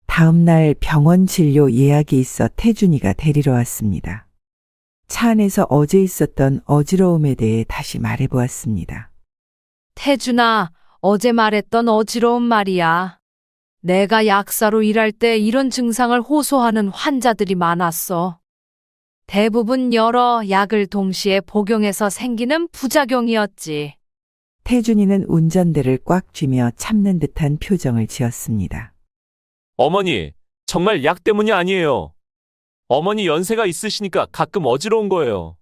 다음 날 병원 진료 예약이 있어 태준이가 데리러 왔습니다. 차 안에서 어제 있었던 어지러움에 대해 다시 말해보았습니다. 태준아, 어제 말했던 어지러운 말이야. 내가 약사로 일할 때 이런 증상을 호소하는 환자들이 많았어. 대부분 여러 약을 동시에 복용해서 생기는 부작용이었지. 태준이는 운전대를 꽉 쥐며 참는 듯한 표정을 지었습니다. 어머니, 정말 약 때문이 아니에요. 어머니 연세가 있으시니까 가끔 어지러운 거예요.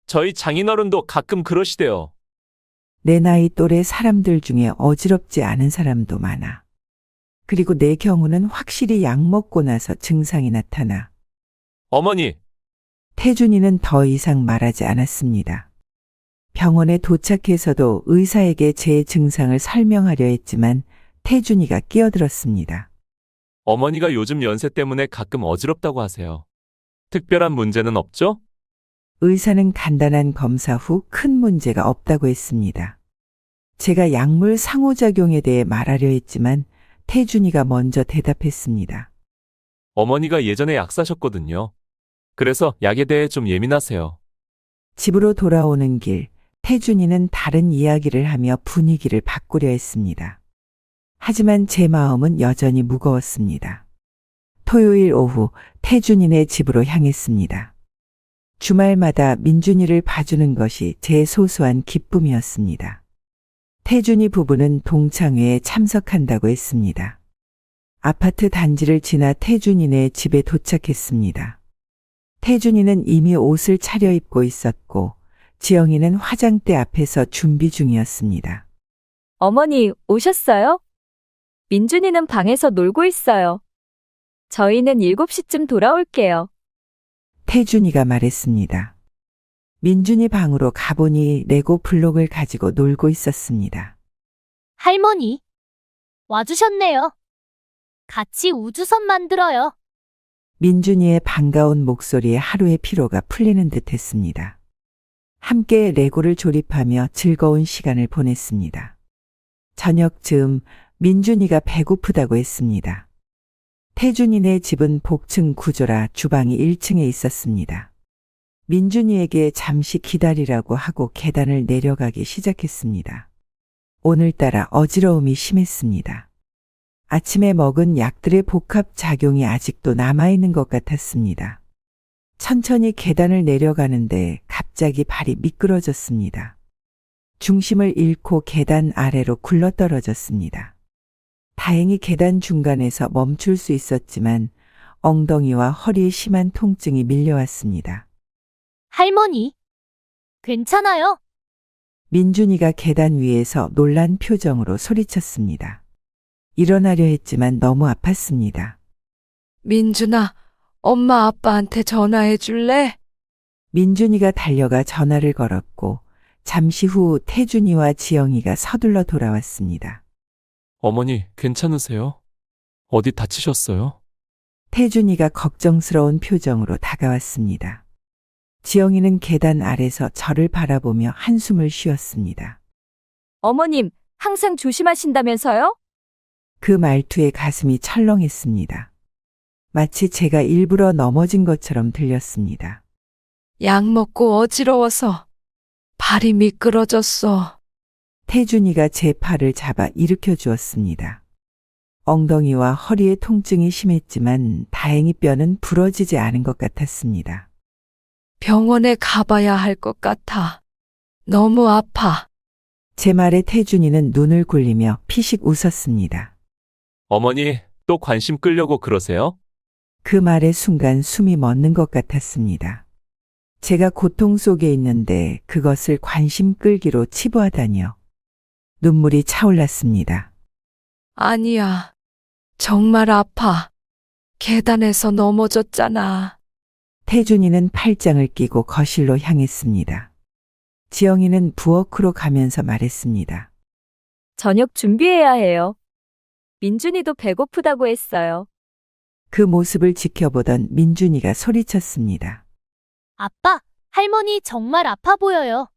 저희 장인어른도 가끔 그러시대요. 내 나이 또래 사람들 중에 어지럽지 않은 사람도 많아. 그리고 내 경우는 확실히 약 먹고 나서 증상이 나타나. 어머니, 태준이는 더 이상 말하지 않았습니다. 병원에 도착해서도 의사에게 제 증상을 설명하려 했지만 태준이가 끼어들었습니다. 어머니가 요즘 연세 때문에 가끔 어지럽다고 하세요. 특별한 문제는 없죠? 의사는 간단한 검사 후 큰 문제가 없다고 했습니다. 제가 약물 상호작용에 대해 말하려 했지만 태준이가 먼저 대답했습니다. 어머니가 예전에 약 사셨거든요. 그래서 약에 대해 좀 예민하세요. 집으로 돌아오는 길, 태준이는 다른 이야기를 하며 분위기를 바꾸려 했습니다. 하지만 제 마음은 여전히 무거웠습니다. 토요일 오후 태준이네 집으로 향했습니다. 주말마다 민준이를 봐주는 것이 제 소소한 기쁨이었습니다. 태준이 부부는 동창회에 참석한다고 했습니다. 아파트 단지를 지나 태준이네 집에 도착했습니다. 태준이는 이미 옷을 차려입고 있었고 지영이는 화장대 앞에서 준비 중이었습니다. 어머니, 오셨어요? 민준이는 방에서 놀고 있어요. 저희는 7시쯤 돌아올게요. 태준이가 말했습니다. 민준이 방으로 가보니 레고 블록을 가지고 놀고 있었습니다. 할머니, 와주셨네요. 같이 우주선 만들어요. 민준이의 반가운 목소리에 하루의 피로가 풀리는 듯 했습니다. 함께 레고를 조립하며 즐거운 시간을 보냈습니다. 저녁 즈음 민준이가 배고프다고 했습니다. 태준이네 집은 복층 구조라 주방이 1층에 있었습니다. 민준이에게 잠시 기다리라고 하고 계단을 내려가기 시작했습니다. 오늘따라 어지러움이 심했습니다. 아침에 먹은 약들의 복합 작용이 아직도 남아있는 것 같았습니다. 천천히 계단을 내려가는데 갑자기 발이 미끄러졌습니다. 중심을 잃고 계단 아래로 굴러떨어졌습니다. 다행히 계단 중간에서 멈출 수 있었지만 엉덩이와 허리에 심한 통증이 밀려왔습니다. 할머니, 괜찮아요? 민준이가 계단 위에서 놀란 표정으로 소리쳤습니다. 일어나려 했지만 너무 아팠습니다. 민준아, 엄마 아빠한테 전화해 줄래? 민준이가 달려가 전화를 걸었고 잠시 후 태준이와 지영이가 서둘러 돌아왔습니다. 어머니, 괜찮으세요? 어디 다치셨어요? 태준이가 걱정스러운 표정으로 다가왔습니다. 지영이는 계단 아래서 저를 바라보며 한숨을 쉬었습니다. 어머님, 항상 조심하신다면서요? 그 말투에 가슴이 철렁했습니다. 마치 제가 일부러 넘어진 것처럼 들렸습니다. 약 먹고 어지러워서 발이 미끄러졌어. 태준이가 제 팔을 잡아 일으켜 주었습니다. 엉덩이와 허리의 통증이 심했지만 다행히 뼈는 부러지지 않은 것 같았습니다. 병원에 가봐야 할 것 같아. 너무 아파. 제 말에 태준이는 눈을 굴리며 피식 웃었습니다. 어머니, 또 관심 끌려고 그러세요? 그 말의 순간 숨이 멎는 것 같았습니다. 제가 고통 속에 있는데 그것을 관심 끌기로 치부하다니요. 눈물이 차올랐습니다. 아니야. 정말 아파. 계단에서 넘어졌잖아. 태준이는 팔짱을 끼고 거실로 향했습니다. 지영이는 부엌으로 가면서 말했습니다. 저녁 준비해야 해요. 민준이도 배고프다고 했어요. 그 모습을 지켜보던 민준이가 소리쳤습니다. 아빠, 할머니 정말 아파 보여요.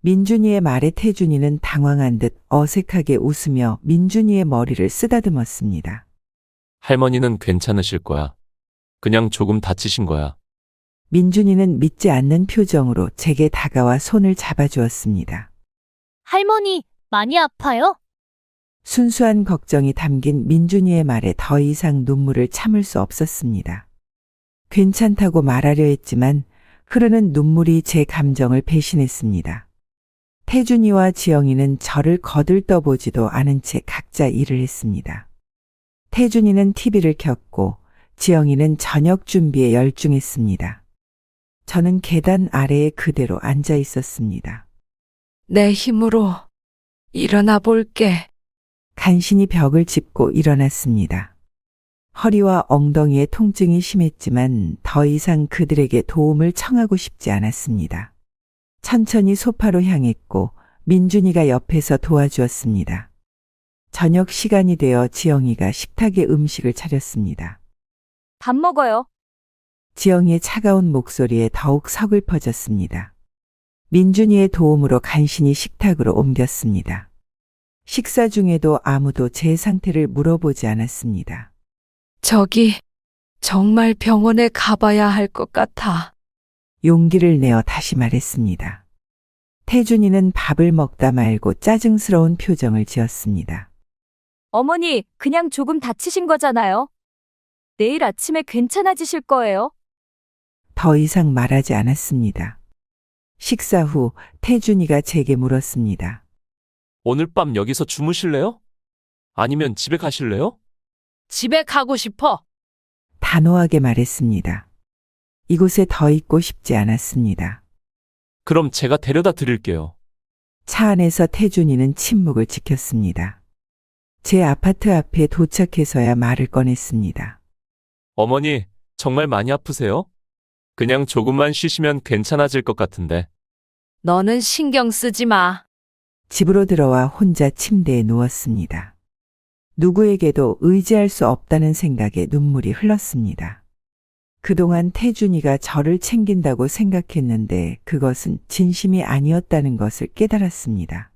민준이의 말에 태준이는 당황한 듯 어색하게 웃으며 민준이의 머리를 쓰다듬었습니다. 할머니는 괜찮으실 거야. 그냥 조금 다치신 거야. 민준이는 믿지 않는 표정으로 제게 다가와 손을 잡아주었습니다. 할머니, 많이 아파요? 순수한 걱정이 담긴 민준이의 말에 더 이상 눈물을 참을 수 없었습니다. 괜찮다고 말하려 했지만 흐르는 눈물이 제 감정을 배신했습니다. 태준이와 지영이는 저를 거들떠보지도 않은 채 각자 일을 했습니다. 태준이는 TV를 켰고 지영이는 저녁 준비에 열중했습니다. 저는 계단 아래에 그대로 앉아 있었습니다. 내 힘으로 일어나 볼게. 간신히 벽을 짚고 일어났습니다. 허리와 엉덩이의 통증이 심했지만 더 이상 그들에게 도움을 청하고 싶지 않았습니다. 천천히 소파로 향했고 민준이가 옆에서 도와주었습니다. 저녁 시간이 되어 지영이가 식탁에 음식을 차렸습니다. 밥 먹어요. 지영이의 차가운 목소리에 더욱 서글퍼졌습니다. 민준이의 도움으로 간신히 식탁으로 옮겼습니다. 식사 중에도 아무도 제 상태를 물어보지 않았습니다. 저기, 정말 병원에 가봐야 할 것 같아. 용기를 내어 다시 말했습니다. 태준이는 밥을 먹다 말고 짜증스러운 표정을 지었습니다. 어머니, 그냥 조금 다치신 거잖아요. 내일 아침에 괜찮아지실 거예요. 더 이상 말하지 않았습니다. 식사 후 태준이가 제게 물었습니다. 오늘 밤 여기서 주무실래요? 아니면 집에 가실래요? 집에 가고 싶어. 단호하게 말했습니다. 이곳에 더 있고 싶지 않았습니다. 그럼 제가 데려다 드릴게요. 차 안에서 태준이는 침묵을 지켰습니다. 제 아파트 앞에 도착해서야 말을 꺼냈습니다. 어머니, 정말 많이 아프세요? 그냥 조금만 쉬시면 괜찮아질 것 같은데. 너는 신경 쓰지 마. 집으로 들어와 혼자 침대에 누웠습니다. 누구에게도 의지할 수 없다는 생각에 눈물이 흘렀습니다. 그동안 태준이가 저를 챙긴다고 생각했는데 그것은 진심이 아니었다는 것을 깨달았습니다.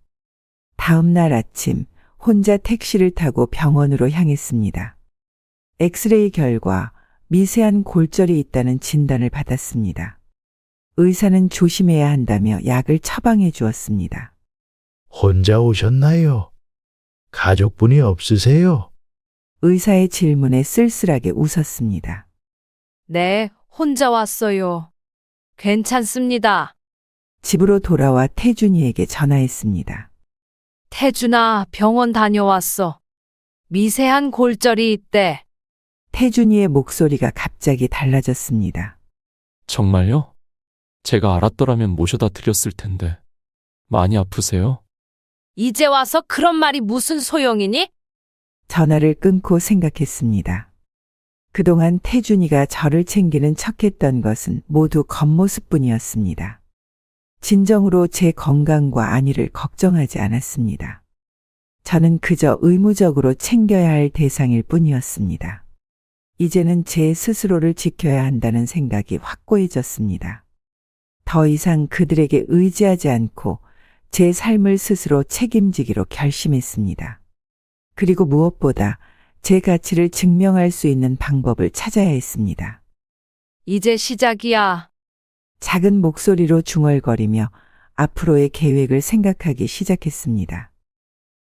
다음 날 아침 혼자 택시를 타고 병원으로 향했습니다. 엑스레이 결과 미세한 골절이 있다는 진단을 받았습니다. 의사는 조심해야 한다며 약을 처방해 주었습니다. 혼자 오셨나요? 가족분이 없으세요? 의사의 질문에 쓸쓸하게 웃었습니다. 네, 혼자 왔어요. 괜찮습니다. 집으로 돌아와 태준이에게 전화했습니다. 태준아, 병원 다녀왔어. 미세한 골절이 있대. 태준이의 목소리가 갑자기 달라졌습니다. 정말요? 제가 알았더라면 모셔다 드렸을 텐데. 많이 아프세요? 이제 와서 그런 말이 무슨 소용이니? 전화를 끊고 생각했습니다. 그동안 태준이가 저를 챙기는 척했던 것은 모두 겉모습뿐이었습니다. 진정으로 제 건강과 안위를 걱정하지 않았습니다. 저는 그저 의무적으로 챙겨야 할 대상일 뿐이었습니다. 이제는 제 스스로를 지켜야 한다는 생각이 확고해졌습니다. 더 이상 그들에게 의지하지 않고 제 삶을 스스로 책임지기로 결심했습니다. 그리고 무엇보다 제 가치를 증명할 수 있는 방법을 찾아야 했습니다. 이제 시작이야. 작은 목소리로 중얼거리며 앞으로의 계획을 생각하기 시작했습니다.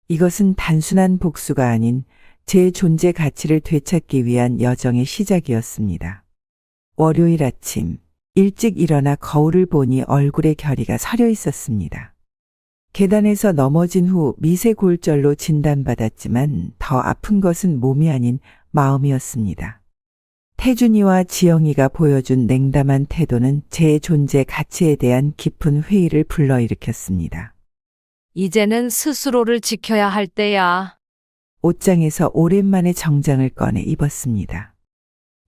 이것은 단순한 복수가 아닌 제 존재 가치를 되찾기 위한 여정의 시작이었습니다. 월요일 아침, 일찍 일어나 거울을 보니 얼굴에 결의가 서려 있었습니다. 계단에서 넘어진 후 미세골절로 진단받았지만 더 아픈 것은 몸이 아닌 마음이었습니다. 태준이와 지영이가 보여준 냉담한 태도는 제 존재 가치에 대한 깊은 회의를 불러일으켰습니다. 이제는 스스로를 지켜야 할 때야. 옷장에서 오랜만에 정장을 꺼내 입었습니다.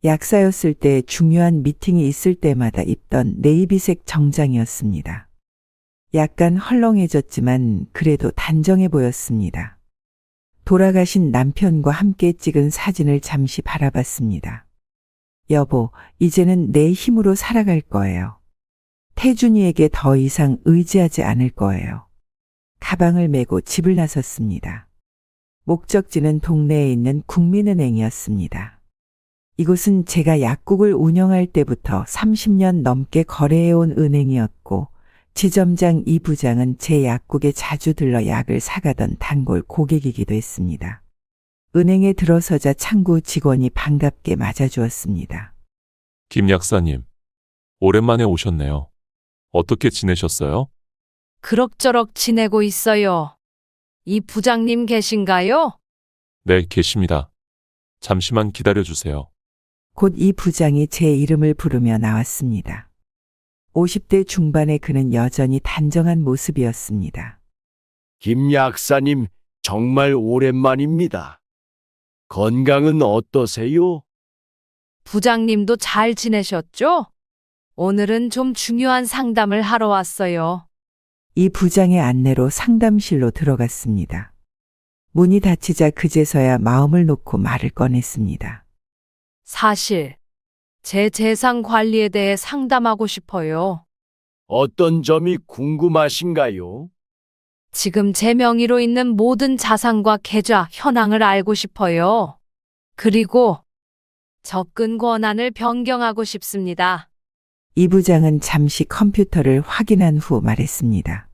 약사였을 때 중요한 미팅이 있을 때마다 입던 네이비색 정장이었습니다. 약간 헐렁해졌지만 그래도 단정해 보였습니다. 돌아가신 남편과 함께 찍은 사진을 잠시 바라봤습니다. 여보, 이제는 내 힘으로 살아갈 거예요. 태준이에게 더 이상 의지하지 않을 거예요. 가방을 메고 집을 나섰습니다. 목적지는 동네에 있는 국민은행이었습니다. 이곳은 제가 약국을 운영할 때부터 30년 넘게 거래해온 은행이었고 지점장 이 부장은 제 약국에 자주 들러 약을 사가던 단골 고객이기도 했습니다. 은행에 들어서자 창구 직원이 반갑게 맞아주었습니다. 김 약사님, 오랜만에 오셨네요. 어떻게 지내셨어요? 그럭저럭 지내고 있어요. 이 부장님 계신가요? 네, 계십니다. 잠시만 기다려주세요. 곧 이 부장이 제 이름을 부르며 나왔습니다. 50대 중반의 그는 여전히 단정한 모습이었습니다. 김 약사님, 정말 오랜만입니다. 건강은 어떠세요? 부장님도 잘 지내셨죠? 오늘은 좀 중요한 상담을 하러 왔어요. 이 부장의 안내로 상담실로 들어갔습니다. 문이 닫히자 그제서야 마음을 놓고 말을 꺼냈습니다. 사실, 제 재산 관리에 대해 상담하고 싶어요. 어떤 점이 궁금하신가요? 지금 제 명의로 있는 모든 자산과 계좌 현황을 알고 싶어요. 그리고 접근 권한을 변경하고 싶습니다. 이 부장은 잠시 컴퓨터를 확인한 후 말했습니다.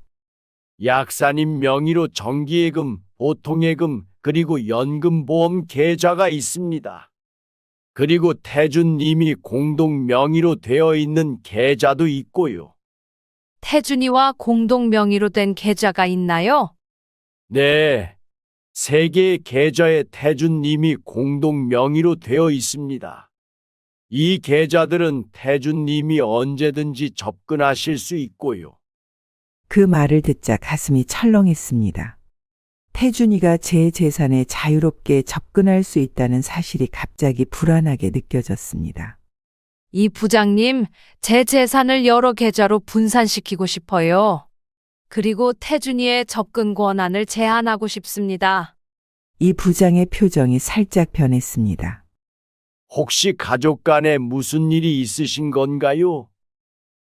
약사님 명의로 정기예금, 보통예금, 그리고 연금보험 계좌가 있습니다. 그리고 태준님이 공동 명의로 되어 있는 계좌도 있고요. 태준이와 공동 명의로 된 계좌가 있나요? 네, 세 개의 계좌에 태준님이 공동 명의로 되어 있습니다. 이 계좌들은 태준님이 언제든지 접근하실 수 있고요. 그 말을 듣자 가슴이 철렁했습니다. 태준이가 제 재산에 자유롭게 접근할 수 있다는 사실이 갑자기 불안하게 느껴졌습니다. 이 부장님, 제 재산을 여러 계좌로 분산시키고 싶어요. 그리고 태준이의 접근 권한을 제한하고 싶습니다. 이 부장의 표정이 살짝 변했습니다. 혹시 가족 간에 무슨 일이 있으신 건가요?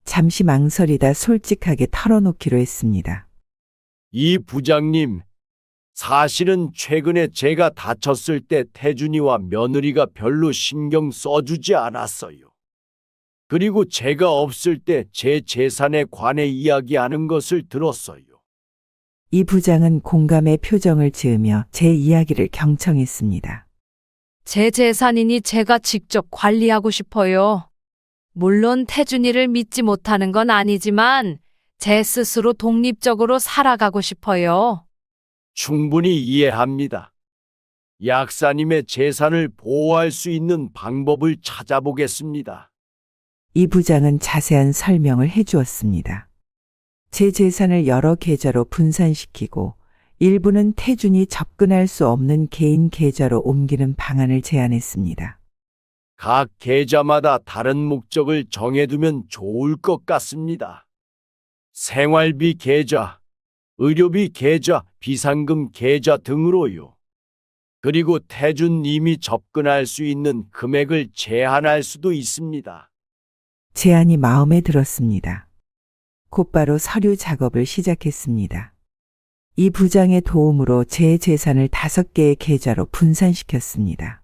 잠시 망설이다 솔직하게 털어놓기로 했습니다. 이 부장님, 사실은 최근에 제가 다쳤을 때 태준이와 며느리가 별로 신경 써주지 않았어요. 그리고 제가 없을 때 제 재산에 관해 이야기하는 것을 들었어요. 이 부장은 공감의 표정을 지으며 제 이야기를 경청했습니다. 제 재산이니 제가 직접 관리하고 싶어요. 물론 태준이를 믿지 못하는 건 아니지만 제 스스로 독립적으로 살아가고 싶어요. 충분히 이해합니다. 약사님의 재산을 보호할 수 있는 방법을 찾아보겠습니다. 이 부장은 자세한 설명을 해주었습니다. 제 재산을 여러 계좌로 분산시키고 일부는 태준이 접근할 수 없는 개인 계좌로 옮기는 방안을 제안했습니다. 각 계좌마다 다른 목적을 정해두면 좋을 것 같습니다. 생활비 계좌, 의료비 계좌, 비상금 계좌 등으로요. 그리고 태준님이 접근할 수 있는 금액을 제한할 수도 있습니다. 제안이 마음에 들었습니다. 곧바로 서류 작업을 시작했습니다. 이 부장의 도움으로 제 재산을 5개의 계좌로 분산시켰습니다.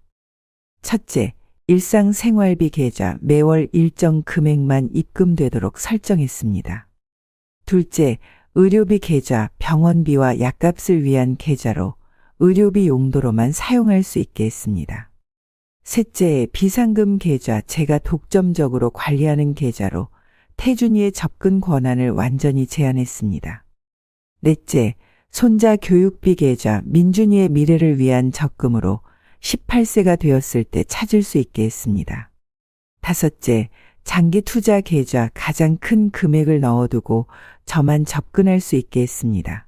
첫째, 일상생활비 계좌 매월 일정 금액만 입금되도록 설정했습니다. 둘째, 의료비 계좌 병원비와 약값을 위한 계좌로 의료비 용도로만 사용할 수 있게 했습니다. 셋째, 비상금 계좌 제가 독점적으로 관리하는 계좌로 태준이의 접근 권한을 완전히 제한했습니다. 넷째, 손자 교육비 계좌 민준이의 미래를 위한 적금으로 18세가 되었을 때 찾을 수 있게 했습니다. 다섯째, 장기 투자 계좌 가장 큰 금액을 넣어두고 저만 접근할 수 있게 했습니다.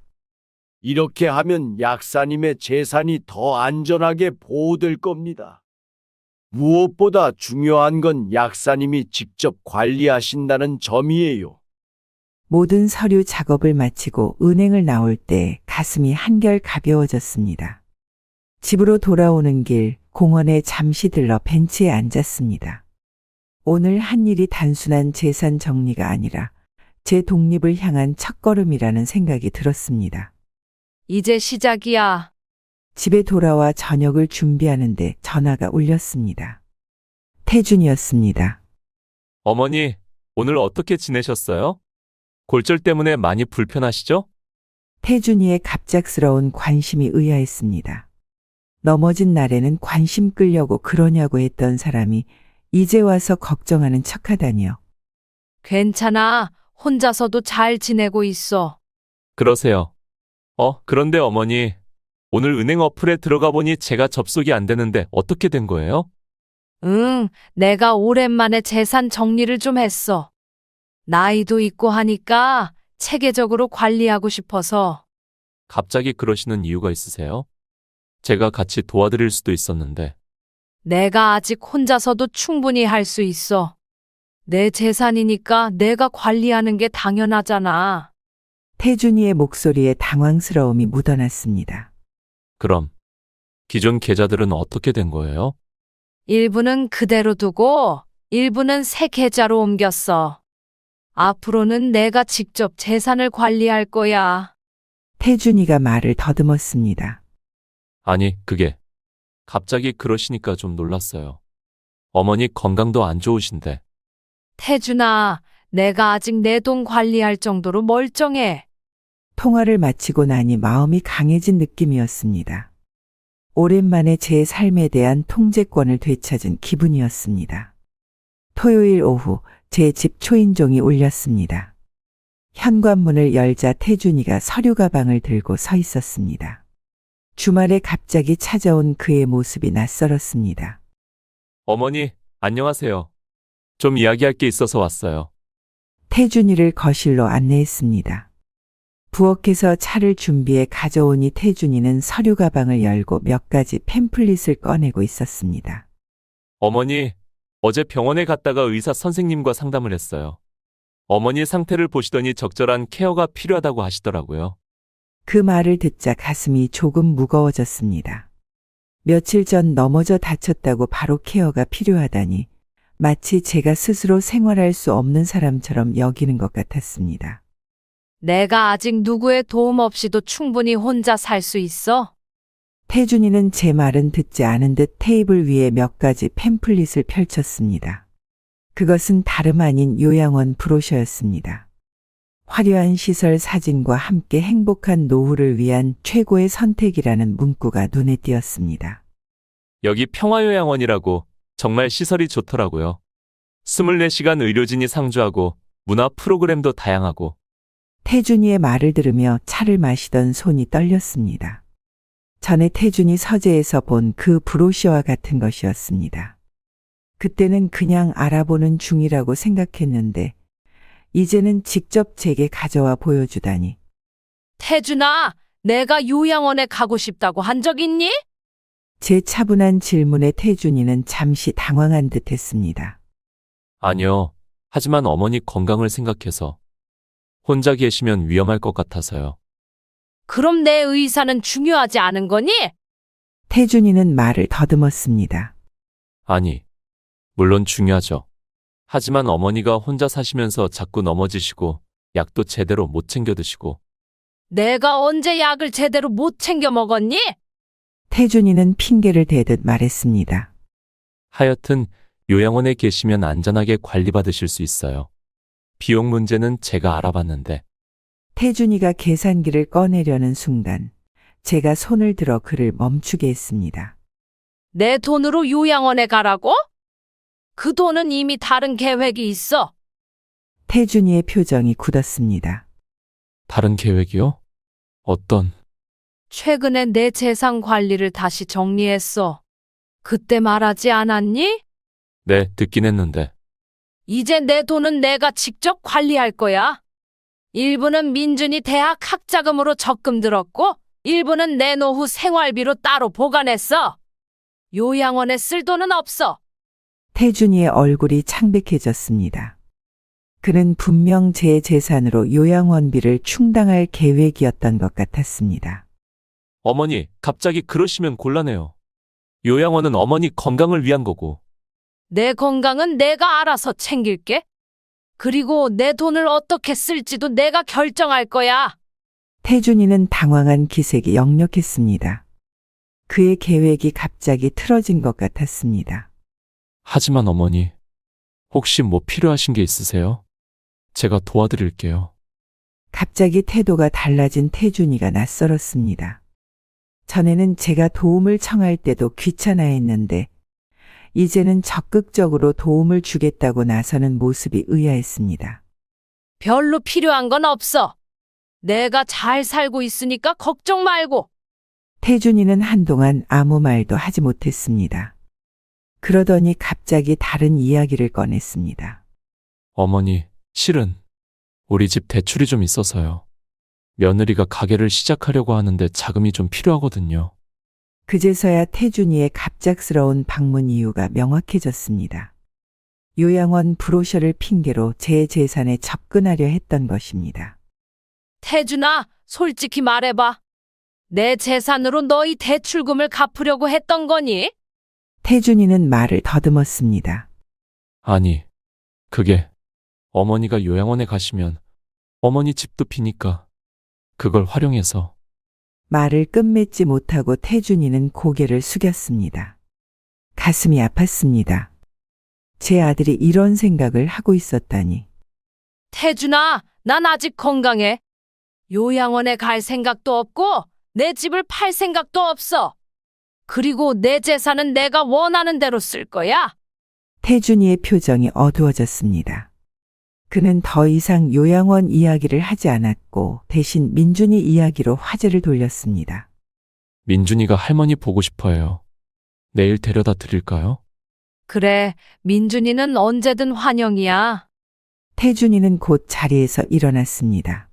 이렇게 하면 약사님의 재산이 더 안전하게 보호될 겁니다. 무엇보다 중요한 건 약사님이 직접 관리하신다는 점이에요. 모든 서류 작업을 마치고 은행을 나올 때 가슴이 한결 가벼워졌습니다. 집으로 돌아오는 길 공원에 잠시 들러 벤치에 앉았습니다. 오늘 한 일이 단순한 재산 정리가 아니라 제 독립을 향한 첫걸음이라는 생각이 들었습니다. 이제 시작이야. 집에 돌아와 저녁을 준비하는데 전화가 울렸습니다. 태준이었습니다. 어머니, 오늘 어떻게 지내셨어요? 골절 때문에 많이 불편하시죠? 태준이의 갑작스러운 관심이 의아했습니다. 넘어진 날에는 관심 끌려고 그러냐고 했던 사람이 이제 와서 걱정하는 척하다니요. 괜찮아. 혼자서도 잘 지내고 있어. 그러세요. 그런데 어머니, 오늘 은행 어플에 들어가 보니 제가 접속이 안 되는데 어떻게 된 거예요? 응, 내가 오랜만에 재산 정리를 좀 했어. 나이도 있고 하니까 체계적으로 관리하고 싶어서. 갑자기 그러시는 이유가 있으세요? 제가 같이 도와드릴 수도 있었는데. 내가 아직 혼자서도 충분히 할 수 있어. 내 재산이니까 내가 관리하는 게 당연하잖아. 태준이의 목소리에 당황스러움이 묻어났습니다. 그럼 기존 계좌들은 어떻게 된 거예요? 일부는 그대로 두고 일부는 새 계좌로 옮겼어. 앞으로는 내가 직접 재산을 관리할 거야. 태준이가 말을 더듬었습니다. 아니, 그게 갑자기 그러시니까 좀 놀랐어요. 어머니 건강도 안 좋으신데. 태준아, 내가 아직 내 돈 관리할 정도로 멀쩡해. 통화를 마치고 나니 마음이 강해진 느낌이었습니다. 오랜만에 제 삶에 대한 통제권을 되찾은 기분이었습니다. 토요일 오후 제 집 초인종이 울렸습니다. 현관문을 열자 태준이가 서류 가방을 들고 서 있었습니다. 주말에 갑자기 찾아온 그의 모습이 낯설었습니다. 어머니, 안녕하세요. 좀 이야기할 게 있어서 왔어요. 태준이를 거실로 안내했습니다. 부엌에서 차를 준비해 가져오니 태준이는 서류 가방을 열고 몇 가지 팸플릿을 꺼내고 있었습니다. 어머니, 어제 병원에 갔다가 의사 선생님과 상담을 했어요. 어머니 상태를 보시더니 적절한 케어가 필요하다고 하시더라고요. 그 말을 듣자 가슴이 조금 무거워졌습니다. 며칠 전 넘어져 다쳤다고 바로 케어가 필요하다니 마치 제가 스스로 생활할 수 없는 사람처럼 여기는 것 같았습니다. 내가 아직 누구의 도움 없이도 충분히 혼자 살 수 있어? 태준이는 제 말은 듣지 않은 듯 테이블 위에 몇 가지 팸플릿을 펼쳤습니다. 그것은 다름 아닌 요양원 브로셔였습니다. 화려한 시설 사진과 함께 행복한 노후를 위한 최고의 선택이라는 문구가 눈에 띄었습니다. 여기 평화요양원이라고 정말 시설이 좋더라고요. 24시간 의료진이 상주하고 문화 프로그램도 다양하고. 태준이의 말을 들으며 차를 마시던 손이 떨렸습니다. 전에 태준이 서재에서 본 그 브로셔와 같은 것이었습니다. 그때는 그냥 알아보는 중이라고 생각했는데 이제는 직접 제게 가져와 보여주다니. 태준아, 내가 요양원에 가고 싶다고 한 적 있니? 제 차분한 질문에 태준이는 잠시 당황한 듯 했습니다. 아니요. 하지만 어머니 건강을 생각해서 혼자 계시면 위험할 것 같아서요. 그럼 내 의사는 중요하지 않은 거니? 태준이는 말을 더듬었습니다. 아니, 물론 중요하죠. 하지만 어머니가 혼자 사시면서 자꾸 넘어지시고 약도 제대로 못 챙겨 드시고. 내가 언제 약을 제대로 못 챙겨 먹었니? 태준이는 핑계를 대듯 말했습니다. 하여튼 요양원에 계시면 안전하게 관리받으실 수 있어요. 비용 문제는 제가 알아봤는데. 태준이가 계산기를 꺼내려는 순간 제가 손을 들어 그를 멈추게 했습니다. 내 돈으로 요양원에 가라고? 그 돈은 이미 다른 계획이 있어. 태준이의 표정이 굳었습니다. 다른 계획이요? 어떤? 최근에 내 재산 관리를 다시 정리했어. 그때 말하지 않았니? 네, 듣긴 했는데. 이제 내 돈은 내가 직접 관리할 거야. 일부는 민준이 대학 학자금으로 적금 들었고, 일부는 내 노후 생활비로 따로 보관했어. 요양원에 쓸 돈은 없어. 태준이의 얼굴이 창백해졌습니다. 그는 분명 제 재산으로 요양원비를 충당할 계획이었던 것 같았습니다. 어머니, 갑자기 그러시면 곤란해요. 요양원은 어머니 건강을 위한 거고. 내 건강은 내가 알아서 챙길게. 그리고 내 돈을 어떻게 쓸지도 내가 결정할 거야. 태준이는 당황한 기색이 역력했습니다. 그의 계획이 갑자기 틀어진 것 같았습니다. 하지만 어머니, 혹시 뭐 필요하신 게 있으세요? 제가 도와드릴게요. 갑자기 태도가 달라진 태준이가 낯설었습니다. 전에는 제가 도움을 청할 때도 귀찮아했는데 이제는 적극적으로 도움을 주겠다고 나서는 모습이 의아했습니다. 별로 필요한 건 없어. 내가 잘 살고 있으니까 걱정 말고. 태준이는 한동안 아무 말도 하지 못했습니다. 그러더니 갑자기 다른 이야기를 꺼냈습니다. 어머니, 실은 우리 집 대출이 좀 있어서요. 며느리가 가게를 시작하려고 하는데 자금이 좀 필요하거든요. 그제서야 태준이의 갑작스러운 방문 이유가 명확해졌습니다. 요양원 브로셔를 핑계로 제 재산에 접근하려 했던 것입니다. 태준아, 솔직히 말해봐. 내 재산으로 너희 대출금을 갚으려고 했던 거니? 태준이는 말을 더듬었습니다. 아니, 그게 어머니가 요양원에 가시면 어머니 집도 비니까 그걸 활용해서 말을 끝맺지 못하고 태준이는 고개를 숙였습니다. 가슴이 아팠습니다. 제 아들이 이런 생각을 하고 있었다니. 태준아, 난 아직 건강해. 요양원에 갈 생각도 없고 내 집을 팔 생각도 없어. 그리고 내 재산은 내가 원하는 대로 쓸 거야. 태준이의 표정이 어두워졌습니다. 그는 더 이상 요양원 이야기를 하지 않았고 대신 민준이 이야기로 화제를 돌렸습니다. 민준이가 할머니 보고 싶어해요. 내일 데려다 드릴까요? 그래, 민준이는 언제든 환영이야. 태준이는 곧 자리에서 일어났습니다.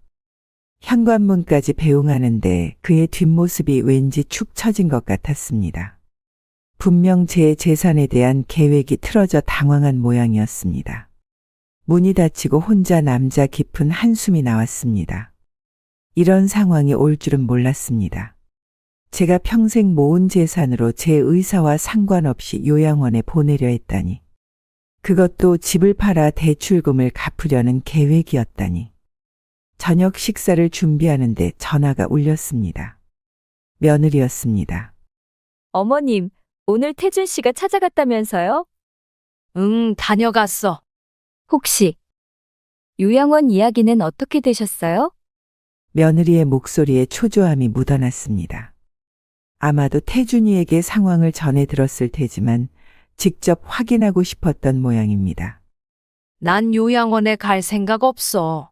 현관문까지 배웅하는데 그의 뒷모습이 왠지 축 처진 것 같았습니다. 분명 제 재산에 대한 계획이 틀어져 당황한 모양이었습니다. 문이 닫히고 혼자 남자 깊은 한숨이 나왔습니다. 이런 상황이 올 줄은 몰랐습니다. 제가 평생 모은 재산으로 제 의사와 상관없이 요양원에 보내려 했다니. 그것도 집을 팔아 대출금을 갚으려는 계획이었다니. 저녁 식사를 준비하는데 전화가 울렸습니다. 며느리였습니다. 어머님, 오늘 태준 씨가 찾아갔다면서요? 응, 다녀갔어. 혹시 요양원 이야기는 어떻게 되셨어요? 며느리의 목소리에 초조함이 묻어났습니다. 아마도 태준이에게 상황을 전해 들었을 테지만 직접 확인하고 싶었던 모양입니다. 난 요양원에 갈 생각 없어.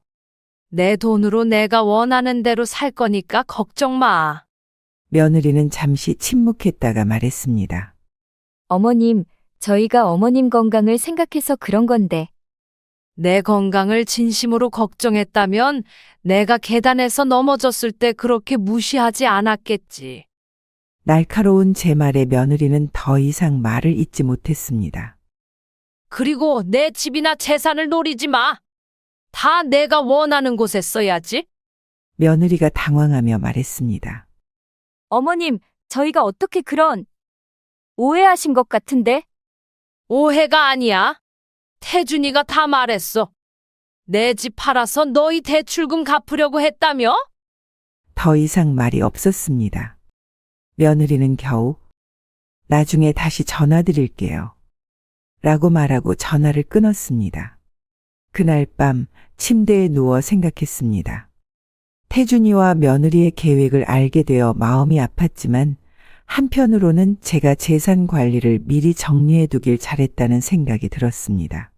내 돈으로 내가 원하는 대로 살 거니까 걱정 마. 며느리는 잠시 침묵했다가 말했습니다. 어머님, 저희가 어머님 건강을 생각해서 그런 건데. 내 건강을 진심으로 걱정했다면 내가 계단에서 넘어졌을 때 그렇게 무시하지 않았겠지. 날카로운 제 말에 며느리는 더 이상 말을 잇지 못했습니다. 그리고 내 집이나 재산을 노리지 마. 다 내가 원하는 곳에 써야지. 며느리가 당황하며 말했습니다. 어머님, 저희가 어떻게 그런 오해하신 것 같은데? 오해가 아니야. 태준이가 다 말했어. 내 집 팔아서 너희 대출금 갚으려고 했다며? 더 이상 말이 없었습니다. 며느리는 겨우 나중에 다시 전화 드릴게요. 라고 말하고 전화를 끊었습니다. 그날 밤 침대에 누워 생각했습니다. 태준이와 며느리의 계획을 알게 되어 마음이 아팠지만 한편으로는 제가 재산 관리를 미리 정리해 두길 잘했다는 생각이 들었습니다.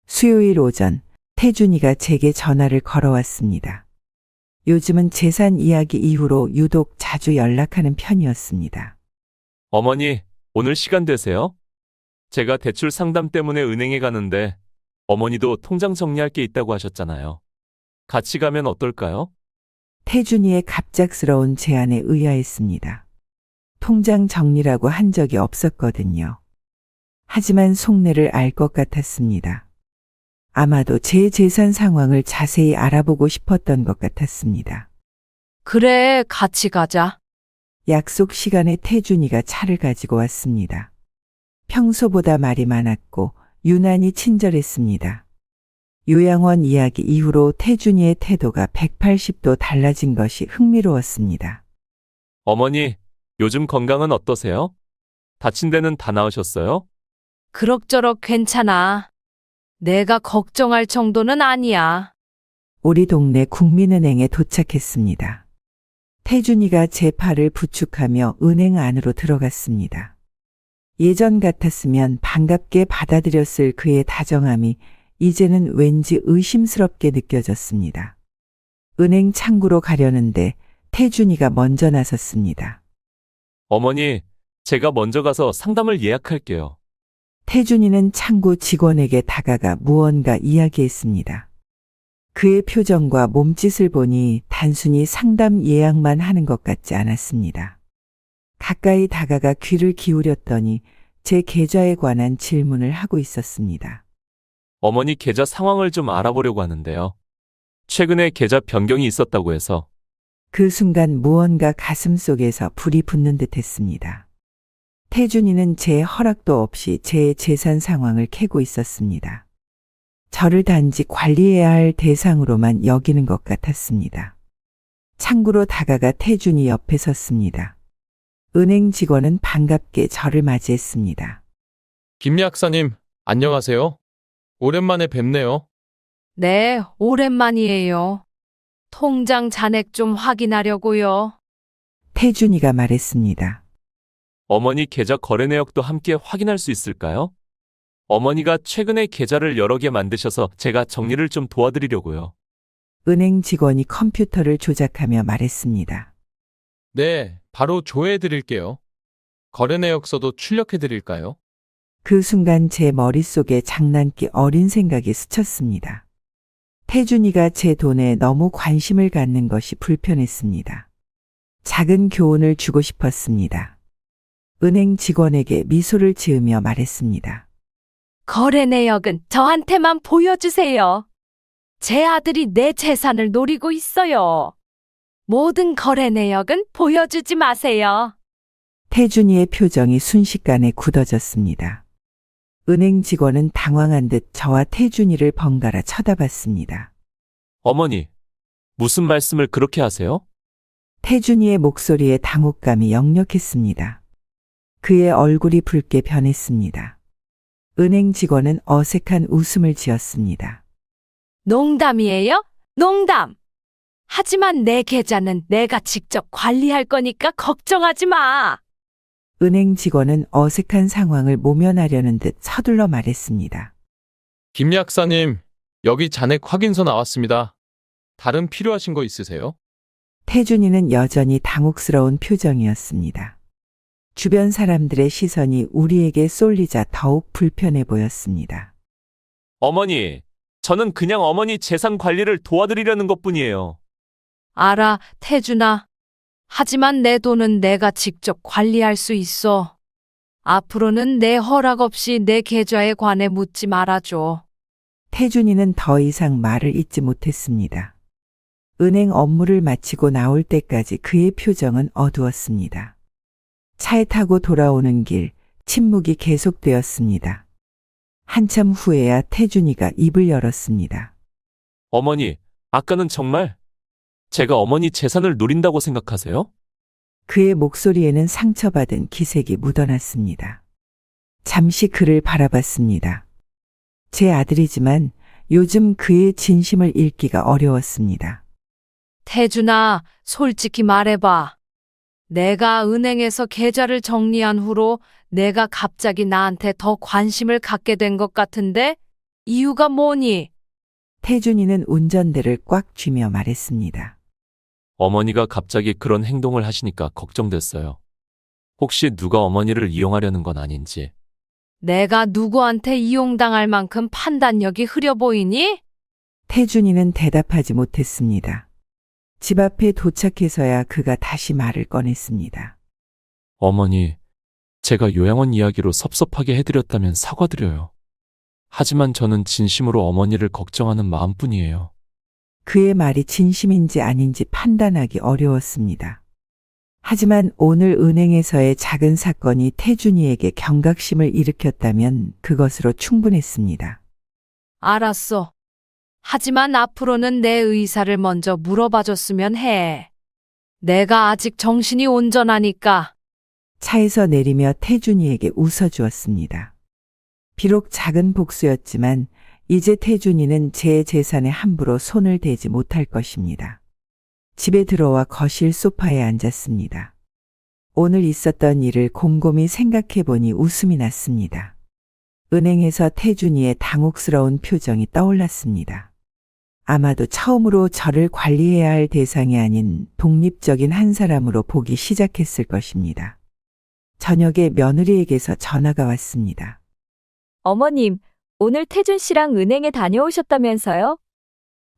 수요일 오전 태준이가 제게 전화를 걸어왔습니다. 요즘은 재산 이야기 이후로 유독 자주 연락하는 편이었습니다. 어머니, 오늘 시간 되세요? 제가 대출 상담 때문에 은행에 가는데 어머니도 통장 정리할 게 있다고 하셨잖아요. 같이 가면 어떨까요? 태준이의 갑작스러운 제안에 의아했습니다. 통장 정리라고 한 적이 없었거든요. 하지만 속내를 알 것 같았습니다. 아마도 제 재산 상황을 자세히 알아보고 싶었던 것 같았습니다. 그래, 같이 가자. 약속 시간에 태준이가 차를 가지고 왔습니다. 평소보다 말이 많았고 유난히 친절했습니다. 요양원 이야기 이후로 태준이의 태도가 180도 달라진 것이 흥미로웠습니다. 어머니, 요즘 건강은 어떠세요? 다친 데는 다 나으셨어요? 그럭저럭 괜찮아. 내가 걱정할 정도는 아니야. 우리 동네 국민은행에 도착했습니다. 태준이가 제 팔을 부축하며 은행 안으로 들어갔습니다. 예전 같았으면 반갑게 받아들였을 그의 다정함이 이제는 왠지 의심스럽게 느껴졌습니다. 은행 창구로 가려는데 태준이가 먼저 나섰습니다. 어머니, 제가 먼저 가서 상담을 예약할게요. 태준이는 창구 직원에게 다가가 무언가 이야기했습니다. 그의 표정과 몸짓을 보니 단순히 상담 예약만 하는 것 같지 않았습니다. 가까이 다가가 귀를 기울였더니 제 계좌에 관한 질문을 하고 있었습니다. 어머니 계좌 상황을 좀 알아보려고 하는데요. 최근에 계좌 변경이 있었다고 해서. 그 순간 무언가 가슴 속에서 불이 붙는 듯 했습니다. 태준이는 제 허락도 없이 제 재산 상황을 캐고 있었습니다. 저를 단지 관리해야 할 대상으로만 여기는 것 같았습니다. 창구로 다가가 태준이 옆에 섰습니다. 은행 직원은 반갑게 저를 맞이했습니다. 김 약사님, 안녕하세요. 오랜만에 뵙네요. 네, 오랜만이에요. 통장 잔액 좀 확인하려고요. 태준이가 말했습니다. 어머니 계좌 거래 내역도 함께 확인할 수 있을까요? 어머니가 최근에 계좌를 여러 개 만드셔서 제가 정리를 좀 도와드리려고요. 은행 직원이 컴퓨터를 조작하며 말했습니다. 네, 바로 조회해 드릴게요. 거래 내역서도 출력해 드릴까요? 그 순간 제 머릿속에 장난기 어린 생각이 스쳤습니다. 태준이가 제 돈에 너무 관심을 갖는 것이 불편했습니다. 작은 교훈을 주고 싶었습니다. 은행 직원에게 미소를 지으며 말했습니다. 거래 내역은 저한테만 보여주세요. 제 아들이 내 재산을 노리고 있어요. 모든 거래 내역은 보여주지 마세요. 태준이의 표정이 순식간에 굳어졌습니다. 은행 직원은 당황한 듯 저와 태준이를 번갈아 쳐다봤습니다. 어머니, 무슨 말씀을 그렇게 하세요? 태준이의 목소리에 당혹감이 역력했습니다. 그의 얼굴이 붉게 변했습니다. 은행 직원은 어색한 웃음을 지었습니다. 농담이에요? 농담. 하지만 내 계좌는 내가 직접 관리할 거니까 걱정하지 마. 은행 직원은 어색한 상황을 모면하려는 듯 서둘러 말했습니다. 김 약사님, 여기 잔액 확인서 나왔습니다. 다른 필요하신 거 있으세요? 태준이는 여전히 당혹스러운 표정이었습니다. 주변 사람들의 시선이 우리에게 쏠리자 더욱 불편해 보였습니다. 어머니, 저는 그냥 어머니 재산 관리를 도와드리려는 것뿐이에요. 알아, 태준아. 하지만 내 돈은 내가 직접 관리할 수 있어. 앞으로는 내 허락 없이 내 계좌에 관해 묻지 말아줘. 태준이는 더 이상 말을 잇지 못했습니다. 은행 업무를 마치고 나올 때까지 그의 표정은 어두웠습니다. 차에 타고 돌아오는 길, 침묵이 계속되었습니다. 한참 후에야 태준이가 입을 열었습니다. 어머니, 아까는 정말 제가 어머니 재산을 노린다고 생각하세요? 그의 목소리에는 상처받은 기색이 묻어났습니다. 잠시 그를 바라봤습니다. 제 아들이지만 요즘 그의 진심을 읽기가 어려웠습니다. 태준아, 솔직히 말해봐. 내가 은행에서 계좌를 정리한 후로 내가 갑자기 나한테 더 관심을 갖게 된 것 같은데 이유가 뭐니? 태준이는 운전대를 꽉 쥐며 말했습니다. 어머니가 갑자기 그런 행동을 하시니까 걱정됐어요. 혹시 누가 어머니를 이용하려는 건 아닌지. 내가 누구한테 이용당할 만큼 판단력이 흐려 보이니? 태준이는 대답하지 못했습니다. 집 앞에 도착해서야 그가 다시 말을 꺼냈습니다. 어머니, 제가 요양원 이야기로 섭섭하게 해드렸다면 사과드려요. 하지만 저는 진심으로 어머니를 걱정하는 마음뿐이에요. 그의 말이 진심인지 아닌지 판단하기 어려웠습니다. 하지만 오늘 은행에서의 작은 사건이 태준이에게 경각심을 일으켰다면 그것으로 충분했습니다. 알았어. 하지만 앞으로는 내 의사를 먼저 물어봐줬으면 해. 내가 아직 정신이 온전하니까. 차에서 내리며 태준이에게 웃어주었습니다. 비록 작은 복수였지만 이제 태준이는 제 재산에 함부로 손을 대지 못할 것입니다. 집에 들어와 거실 소파에 앉았습니다. 오늘 있었던 일을 곰곰이 생각해 보니 웃음이 났습니다. 은행에서 태준이의 당혹스러운 표정이 떠올랐습니다. 아마도 처음으로 저를 관리해야 할 대상이 아닌 독립적인 한 사람으로 보기 시작했을 것입니다. 저녁에 며느리에게서 전화가 왔습니다. 어머님, 오늘 태준 씨랑 은행에 다녀오셨다면서요?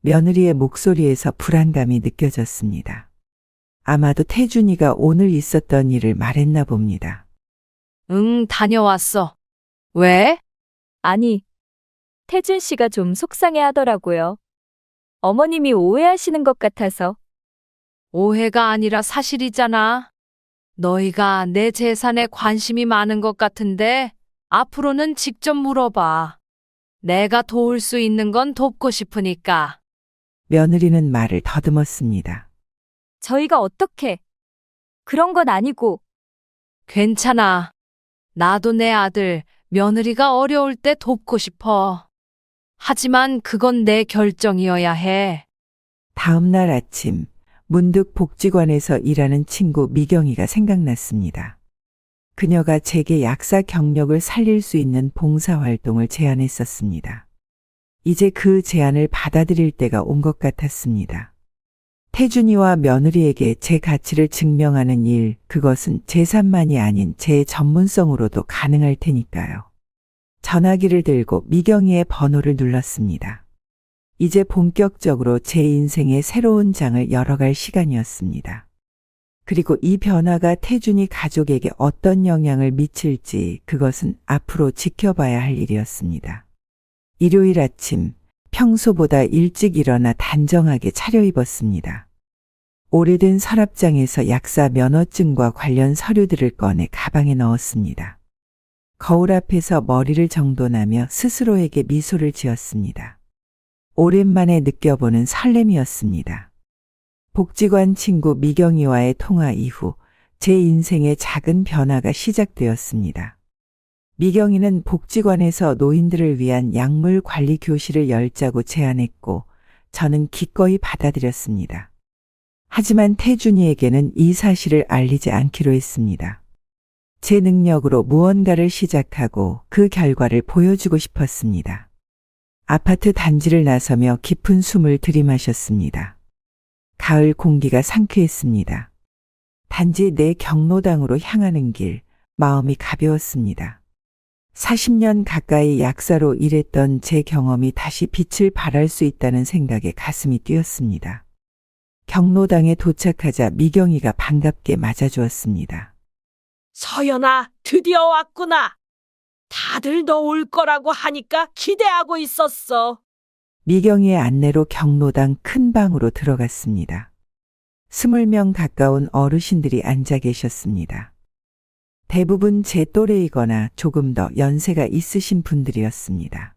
며느리의 목소리에서 불안감이 느껴졌습니다. 아마도 태준이가 오늘 있었던 일을 말했나 봅니다. 응, 다녀왔어. 왜? 아니, 태준 씨가 좀 속상해 하더라고요. 어머님이 오해하시는 것 같아서. 오해가 아니라 사실이잖아. 너희가 내 재산에 관심이 많은 것 같은데 앞으로는 직접 물어봐. 내가 도울 수 있는 건 돕고 싶으니까. 며느리는 말을 더듬었습니다. 저희가 어떻게? 그런 건 아니고. 괜찮아. 나도 내 아들, 며느리가 어려울 때 돕고 싶어. 하지만 그건 내 결정이어야 해. 다음 날 아침, 문득 복지관에서 일하는 친구 미경이가 생각났습니다. 그녀가 제게 약사 경력을 살릴 수 있는 봉사활동을 제안했었습니다. 이제 그 제안을 받아들일 때가 온 것 같았습니다. 태준이와 며느리에게 제 가치를 증명하는 일, 그것은 제 삶만이 아닌 제 전문성으로도 가능할 테니까요. 전화기를 들고 미경이의 번호를 눌렀습니다. 이제 본격적으로 제 인생의 새로운 장을 열어갈 시간이었습니다. 그리고 이 변화가 태준이 가족에게 어떤 영향을 미칠지 그것은 앞으로 지켜봐야 할 일이었습니다. 일요일 아침, 평소보다 일찍 일어나 단정하게 차려입었습니다. 오래된 서랍장에서 약사 면허증과 관련 서류들을 꺼내 가방에 넣었습니다. 거울 앞에서 머리를 정돈하며 스스로에게 미소를 지었습니다. 오랜만에 느껴보는 설렘이었습니다. 복지관 친구 미경이와의 통화 이후 제 인생의 작은 변화가 시작되었습니다. 미경이는 복지관에서 노인들을 위한 약물 관리 교실을 열자고 제안했고 저는 기꺼이 받아들였습니다. 하지만 태준이에게는 이 사실을 알리지 않기로 했습니다. 제 능력으로 무언가를 시작하고 그 결과를 보여주고 싶었습니다. 아파트 단지를 나서며 깊은 숨을 들이마셨습니다. 가을 공기가 상쾌했습니다. 단지 내 경로당으로 향하는 길, 마음이 가벼웠습니다. 40년 가까이 약사로 일했던 제 경험이 다시 빛을 발할 수 있다는 생각에 가슴이 뛰었습니다. 경로당에 도착하자 미경이가 반갑게 맞아주었습니다. 서연아, 드디어 왔구나. 다들 너 올 거라고 하니까 기대하고 있었어. 미경이의 안내로 경로당 큰 방으로 들어갔습니다. 20명 가까운 어르신들이 앉아 계셨습니다. 대부분 제 또래이거나 조금 더 연세가 있으신 분들이었습니다.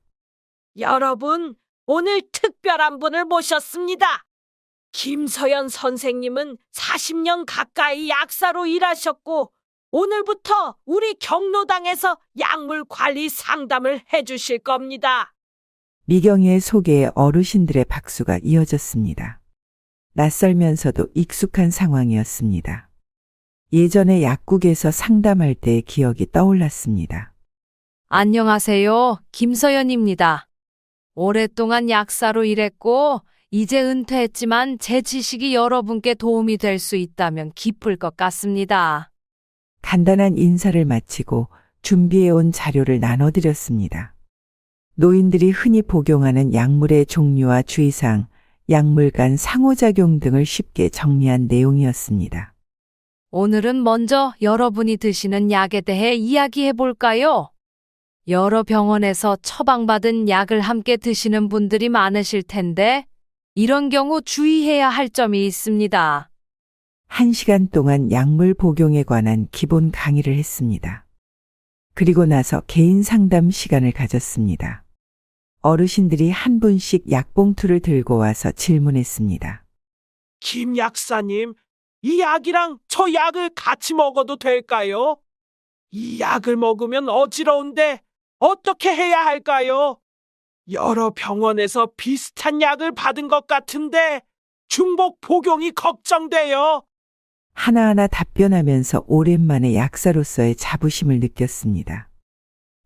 여러분, 오늘 특별한 분을 모셨습니다. 김서연 선생님은 40년 가까이 약사로 일하셨고 오늘부터 우리 경로당에서 약물 관리 상담을 해주실 겁니다. 미경이의 소개에 어르신들의 박수가 이어졌습니다. 낯설면서도 익숙한 상황이었습니다. 예전에 약국에서 상담할 때의 기억이 떠올랐습니다. 안녕하세요. 김서연입니다. 오랫동안 약사로 일했고 이제 은퇴했지만 제 지식이 여러분께 도움이 될 수 있다면 기쁠 것 같습니다. 간단한 인사를 마치고 준비해온 자료를 나눠드렸습니다. 노인들이 흔히 복용하는 약물의 종류와 주의사항, 약물 간 상호작용 등을 쉽게 정리한 내용이었습니다. 오늘은 먼저 여러분이 드시는 약에 대해 이야기해 볼까요? 여러 병원에서 처방받은 약을 함께 드시는 분들이 많으실 텐데 이런 경우 주의해야 할 점이 있습니다. 1시간 동안 약물 복용에 관한 기본 강의를 했습니다. 그리고 나서 개인 상담 시간을 가졌습니다. 어르신들이 한 분씩 약봉투를 들고 와서 질문했습니다. 김 약사님, 이 약이랑 저 약을 같이 먹어도 될까요? 이 약을 먹으면 어지러운데 어떻게 해야 할까요? 여러 병원에서 비슷한 약을 받은 것 같은데 중복 복용이 걱정돼요. 하나하나 답변하면서 오랜만에 약사로서의 자부심을 느꼈습니다.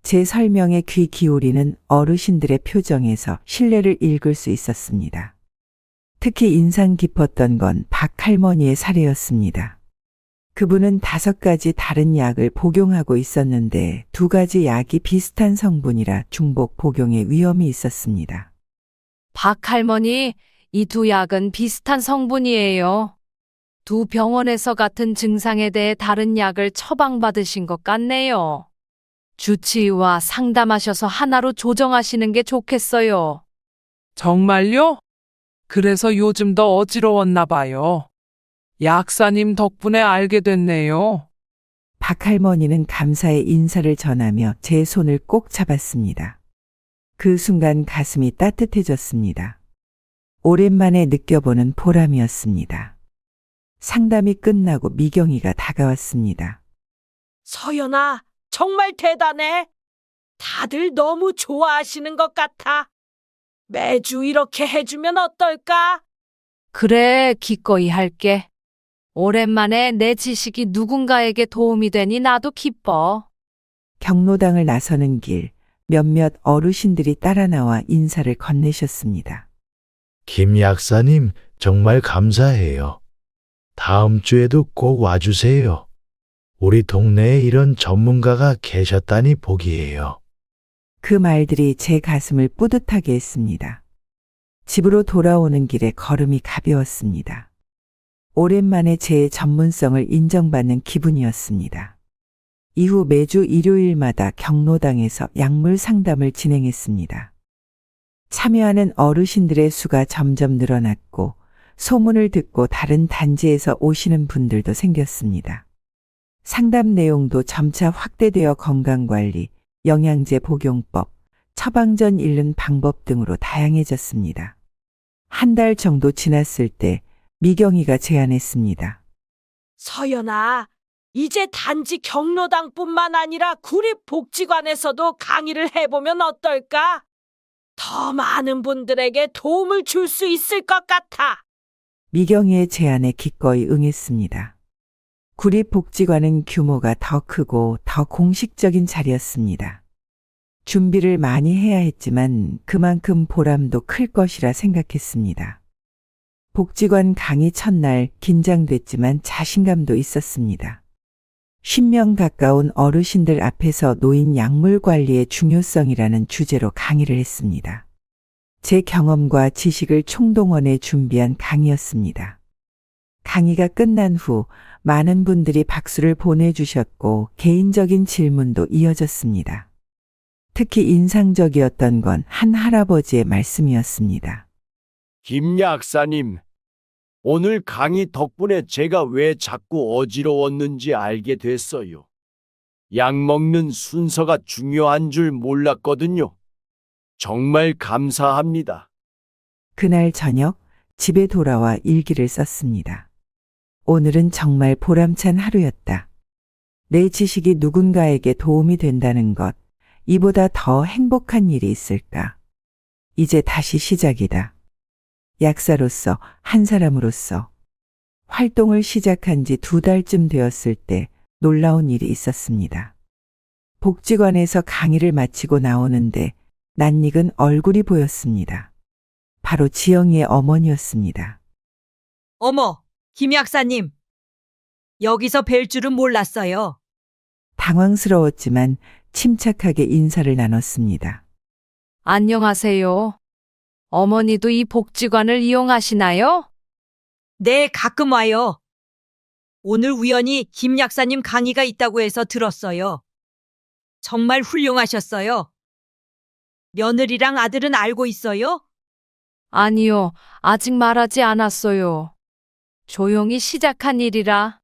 제 설명에 귀 기울이는 어르신들의 표정에서 신뢰를 읽을 수 있었습니다. 특히 인상 깊었던 건 박 할머니의 사례였습니다. 그분은 5가지 다른 약을 복용하고 있었는데 2가지 약이 비슷한 성분이라 중복 복용의 위험이 있었습니다. 박 할머니, 이 2약은 비슷한 성분이에요. 2 병원에서 같은 증상에 대해 다른 약을 처방받으신 것 같네요. 주치의와 상담하셔서 하나로 조정하시는 게 좋겠어요. 정말요? 그래서 요즘 더 어지러웠나 봐요. 약사님 덕분에 알게 됐네요. 박 할머니는 감사의 인사를 전하며 제 손을 꼭 잡았습니다. 그 순간 가슴이 따뜻해졌습니다. 오랜만에 느껴보는 보람이었습니다. 상담이 끝나고 미경이가 다가왔습니다. 서연아, 정말 대단해. 다들 너무 좋아하시는 것 같아. 매주 이렇게 해주면 어떨까? 그래, 기꺼이 할게. 오랜만에 내 지식이 누군가에게 도움이 되니 나도 기뻐. 경로당을 나서는 길, 몇몇 어르신들이 따라 나와 인사를 건네셨습니다. 김 약사님, 정말 감사해요. 다음 주에도 꼭 와주세요. 우리 동네에 이런 전문가가 계셨다니 복이에요. 그 말들이 제 가슴을 뿌듯하게 했습니다. 집으로 돌아오는 길에 걸음이 가벼웠습니다. 오랜만에 제 전문성을 인정받는 기분이었습니다. 이후 매주 일요일마다 경로당에서 약물 상담을 진행했습니다. 참여하는 어르신들의 수가 점점 늘어났고 소문을 듣고 다른 단지에서 오시는 분들도 생겼습니다. 상담 내용도 점차 확대되어 건강관리, 영양제 복용법, 처방전 읽는 방법 등으로 다양해졌습니다. 한 달 정도 지났을 때 미경이가 제안했습니다. 서연아, 이제 단지 경로당뿐만 아니라 구립복지관에서도 강의를 해보면 어떨까? 더 많은 분들에게 도움을 줄 수 있을 것 같아. 미경이의 제안에 기꺼이 응했습니다. 구립복지관은 규모가 더 크고 더 공식적인 자리였습니다. 준비를 많이 해야 했지만 그만큼 보람도 클 것이라 생각했습니다. 복지관 강의 첫날 긴장됐지만 자신감도 있었습니다. 10명 가까운 어르신들 앞에서 노인 약물 관리의 중요성이라는 주제로 강의를 했습니다. 제 경험과 지식을 총동원해 준비한 강의였습니다. 강의가 끝난 후 많은 분들이 박수를 보내주셨고 개인적인 질문도 이어졌습니다. 특히 인상적이었던 건 한 할아버지의 말씀이었습니다. 김 약사님, 오늘 강의 덕분에 제가 왜 자꾸 어지러웠는지 알게 됐어요. 약 먹는 순서가 중요한 줄 몰랐거든요. 정말 감사합니다. 그날 저녁 집에 돌아와 일기를 썼습니다. 오늘은 정말 보람찬 하루였다. 내 지식이 누군가에게 도움이 된다는 것, 이보다 더 행복한 일이 있을까? 이제 다시 시작이다. 약사로서, 한 사람으로서. 활동을 시작한 지 2달쯤 되었을 때 놀라운 일이 있었습니다. 복지관에서 강의를 마치고 나오는데 낯익은 얼굴이 보였습니다. 바로 지영이의 어머니였습니다. 어머, 김 약사님. 여기서 뵐 줄은 몰랐어요. 당황스러웠지만 침착하게 인사를 나눴습니다. 안녕하세요. 어머니도 이 복지관을 이용하시나요? 네, 가끔 와요. 오늘 우연히 김 약사님 강의가 있다고 해서 들었어요. 정말 훌륭하셨어요. 며느리랑 아들은 알고 있어요? 아니요, 아직 말하지 않았어요. 조용히 시작한 일이라.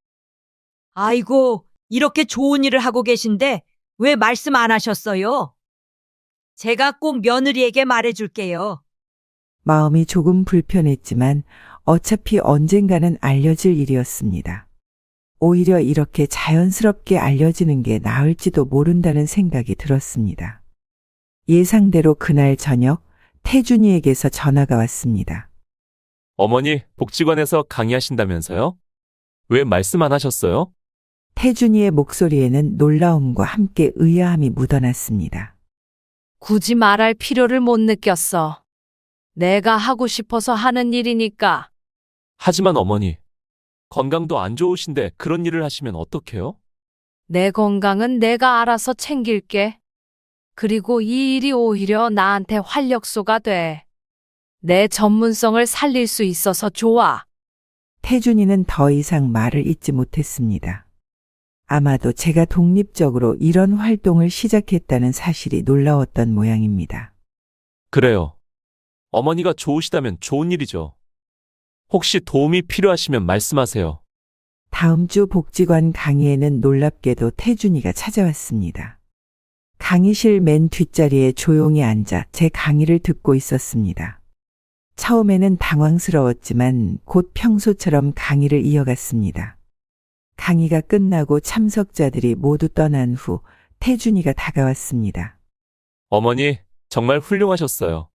아이고, 이렇게 좋은 일을 하고 계신데 왜 말씀 안 하셨어요? 제가 꼭 며느리에게 말해줄게요. 마음이 조금 불편했지만 어차피 언젠가는 알려질 일이었습니다. 오히려 이렇게 자연스럽게 알려지는 게 나을지도 모른다는 생각이 들었습니다. 예상대로 그날 저녁 태준이에게서 전화가 왔습니다. 어머니, 복지관에서 강의하신다면서요? 왜 말씀 안 하셨어요? 태준이의 목소리에는 놀라움과 함께 의아함이 묻어났습니다. 굳이 말할 필요를 못 느꼈어. 내가 하고 싶어서 하는 일이니까. 하지만 어머니, 건강도 안 좋으신데 그런 일을 하시면 어떡해요? 내 건강은 내가 알아서 챙길게. 그리고 이 일이 오히려 나한테 활력소가 돼. 내 전문성을 살릴 수 있어서 좋아. 태준이는 더 이상 말을 잇지 못했습니다. 아마도 제가 독립적으로 이런 활동을 시작했다는 사실이 놀라웠던 모양입니다. 그래요. 어머니가 좋으시다면 좋은 일이죠. 혹시 도움이 필요하시면 말씀하세요. 다음 주 복지관 강의에는 놀랍게도 태준이가 찾아왔습니다. 강의실 맨 뒷자리에 조용히 앉아 제 강의를 듣고 있었습니다. 처음에는 당황스러웠지만 곧 평소처럼 강의를 이어갔습니다. 강의가 끝나고 참석자들이 모두 떠난 후 태준이가 다가왔습니다. 어머니, 정말 훌륭하셨어요.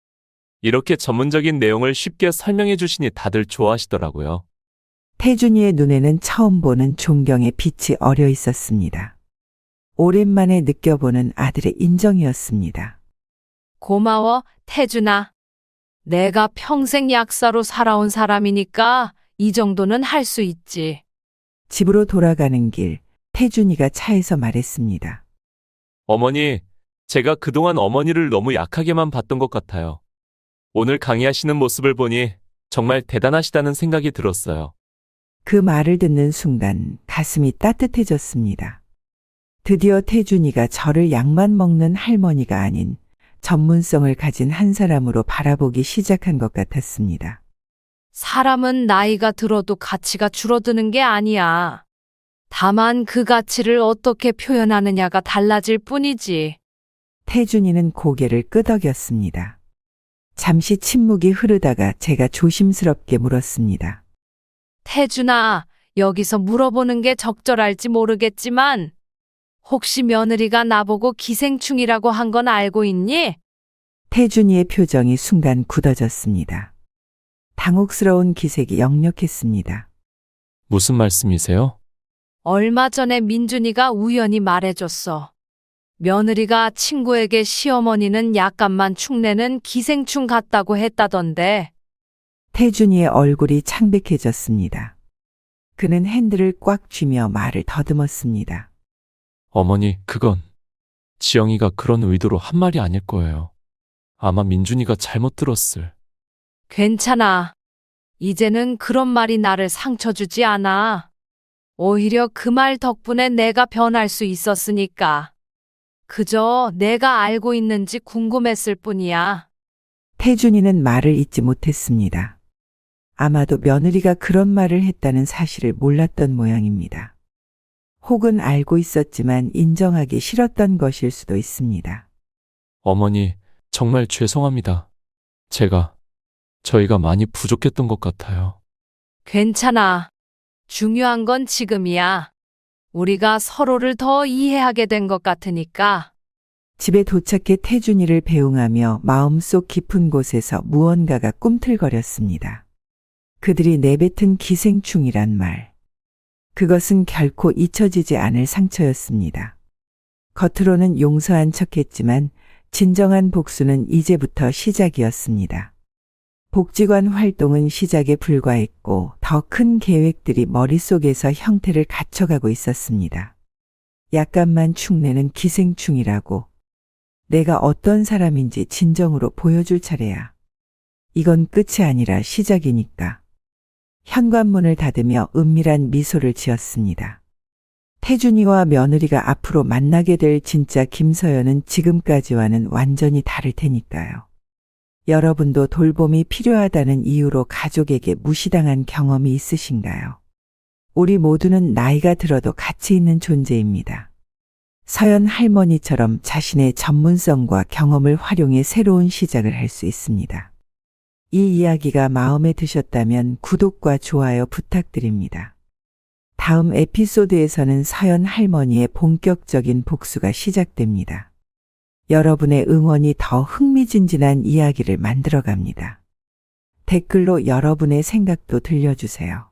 이렇게 전문적인 내용을 쉽게 설명해 주시니 다들 좋아하시더라고요. 태준이의 눈에는 처음 보는 존경의 빛이 어려 있었습니다. 오랜만에 느껴보는 아들의 인정이었습니다. 고마워, 태준아. 내가 평생 약사로 살아온 사람이니까 이 정도는 할 수 있지. 집으로 돌아가는 길, 태준이가 차에서 말했습니다. 어머니, 제가 그동안 어머니를 너무 약하게만 봤던 것 같아요. 오늘 강의하시는 모습을 보니 정말 대단하시다는 생각이 들었어요. 그 말을 듣는 순간 가슴이 따뜻해졌습니다. 드디어 태준이가 저를 약만 먹는 할머니가 아닌 전문성을 가진 한 사람으로 바라보기 시작한 것 같았습니다. 사람은 나이가 들어도 가치가 줄어드는 게 아니야. 다만 그 가치를 어떻게 표현하느냐가 달라질 뿐이지. 태준이는 고개를 끄덕였습니다. 잠시 침묵이 흐르다가 제가 조심스럽게 물었습니다. 태준아, 여기서 물어보는 게 적절할지 모르겠지만 혹시 며느리가 나보고 기생충이라고 한 건 알고 있니? 태준이의 표정이 순간 굳어졌습니다. 당혹스러운 기색이 역력했습니다. 무슨 말씀이세요? 얼마 전에 민준이가 우연히 말해줬어. 며느리가 친구에게 시어머니는 약간만 축내는 기생충 같다고 했다던데. 태준이의 얼굴이 창백해졌습니다. 그는 핸들을 꽉 쥐며 말을 더듬었습니다. 어머니, 그건 지영이가 그런 의도로 한 말이 아닐 거예요. 아마 민준이가 잘못 들었을. 괜찮아. 이제는 그런 말이 나를 상처 주지 않아. 오히려 그 말 덕분에 내가 변할 수 있었으니까. 그저 내가 알고 있는지 궁금했을 뿐이야. 태준이는 말을 잇지 못했습니다. 아마도 며느리가 그런 말을 했다는 사실을 몰랐던 모양입니다. 혹은 알고 있었지만 인정하기 싫었던 것일 수도 있습니다. 어머니, 정말 죄송합니다. 저희가 많이 부족했던 것 같아요. 괜찮아. 중요한 건 지금이야. 우리가 서로를 더 이해하게 된 것 같으니까. 집에 도착해 태준이를 배웅하며 마음속 깊은 곳에서 무언가가 꿈틀거렸습니다. 그들이 내뱉은 기생충이란 말. 그것은 결코 잊혀지지 않을 상처였습니다. 겉으로는 용서한 척했지만 진정한 복수는 이제부터 시작이었습니다. 복지관 활동은 시작에 불과했고 더 큰 계획들이 머릿속에서 형태를 갖춰가고 있었습니다. 약간만 축내는 기생충이라고. 내가 어떤 사람인지 진정으로 보여줄 차례야. 이건 끝이 아니라 시작이니까. 현관문을 닫으며 은밀한 미소를 지었습니다. 태준이와 며느리가 앞으로 만나게 될 진짜 김서연은 지금까지와는 완전히 다를 테니까요. 여러분도 돌봄이 필요하다는 이유로 가족에게 무시당한 경험이 있으신가요? 우리 모두는 나이가 들어도 가치 있는 존재입니다. 서연 할머니처럼 자신의 전문성과 경험을 활용해 새로운 시작을 할 수 있습니다. 이 이야기가 마음에 드셨다면 구독과 좋아요 부탁드립니다. 다음 에피소드에서는 서연 할머니의 본격적인 복수가 시작됩니다. 여러분의 응원이 더 흥미진진한 이야기를 만들어갑니다. 댓글로 여러분의 생각도 들려주세요.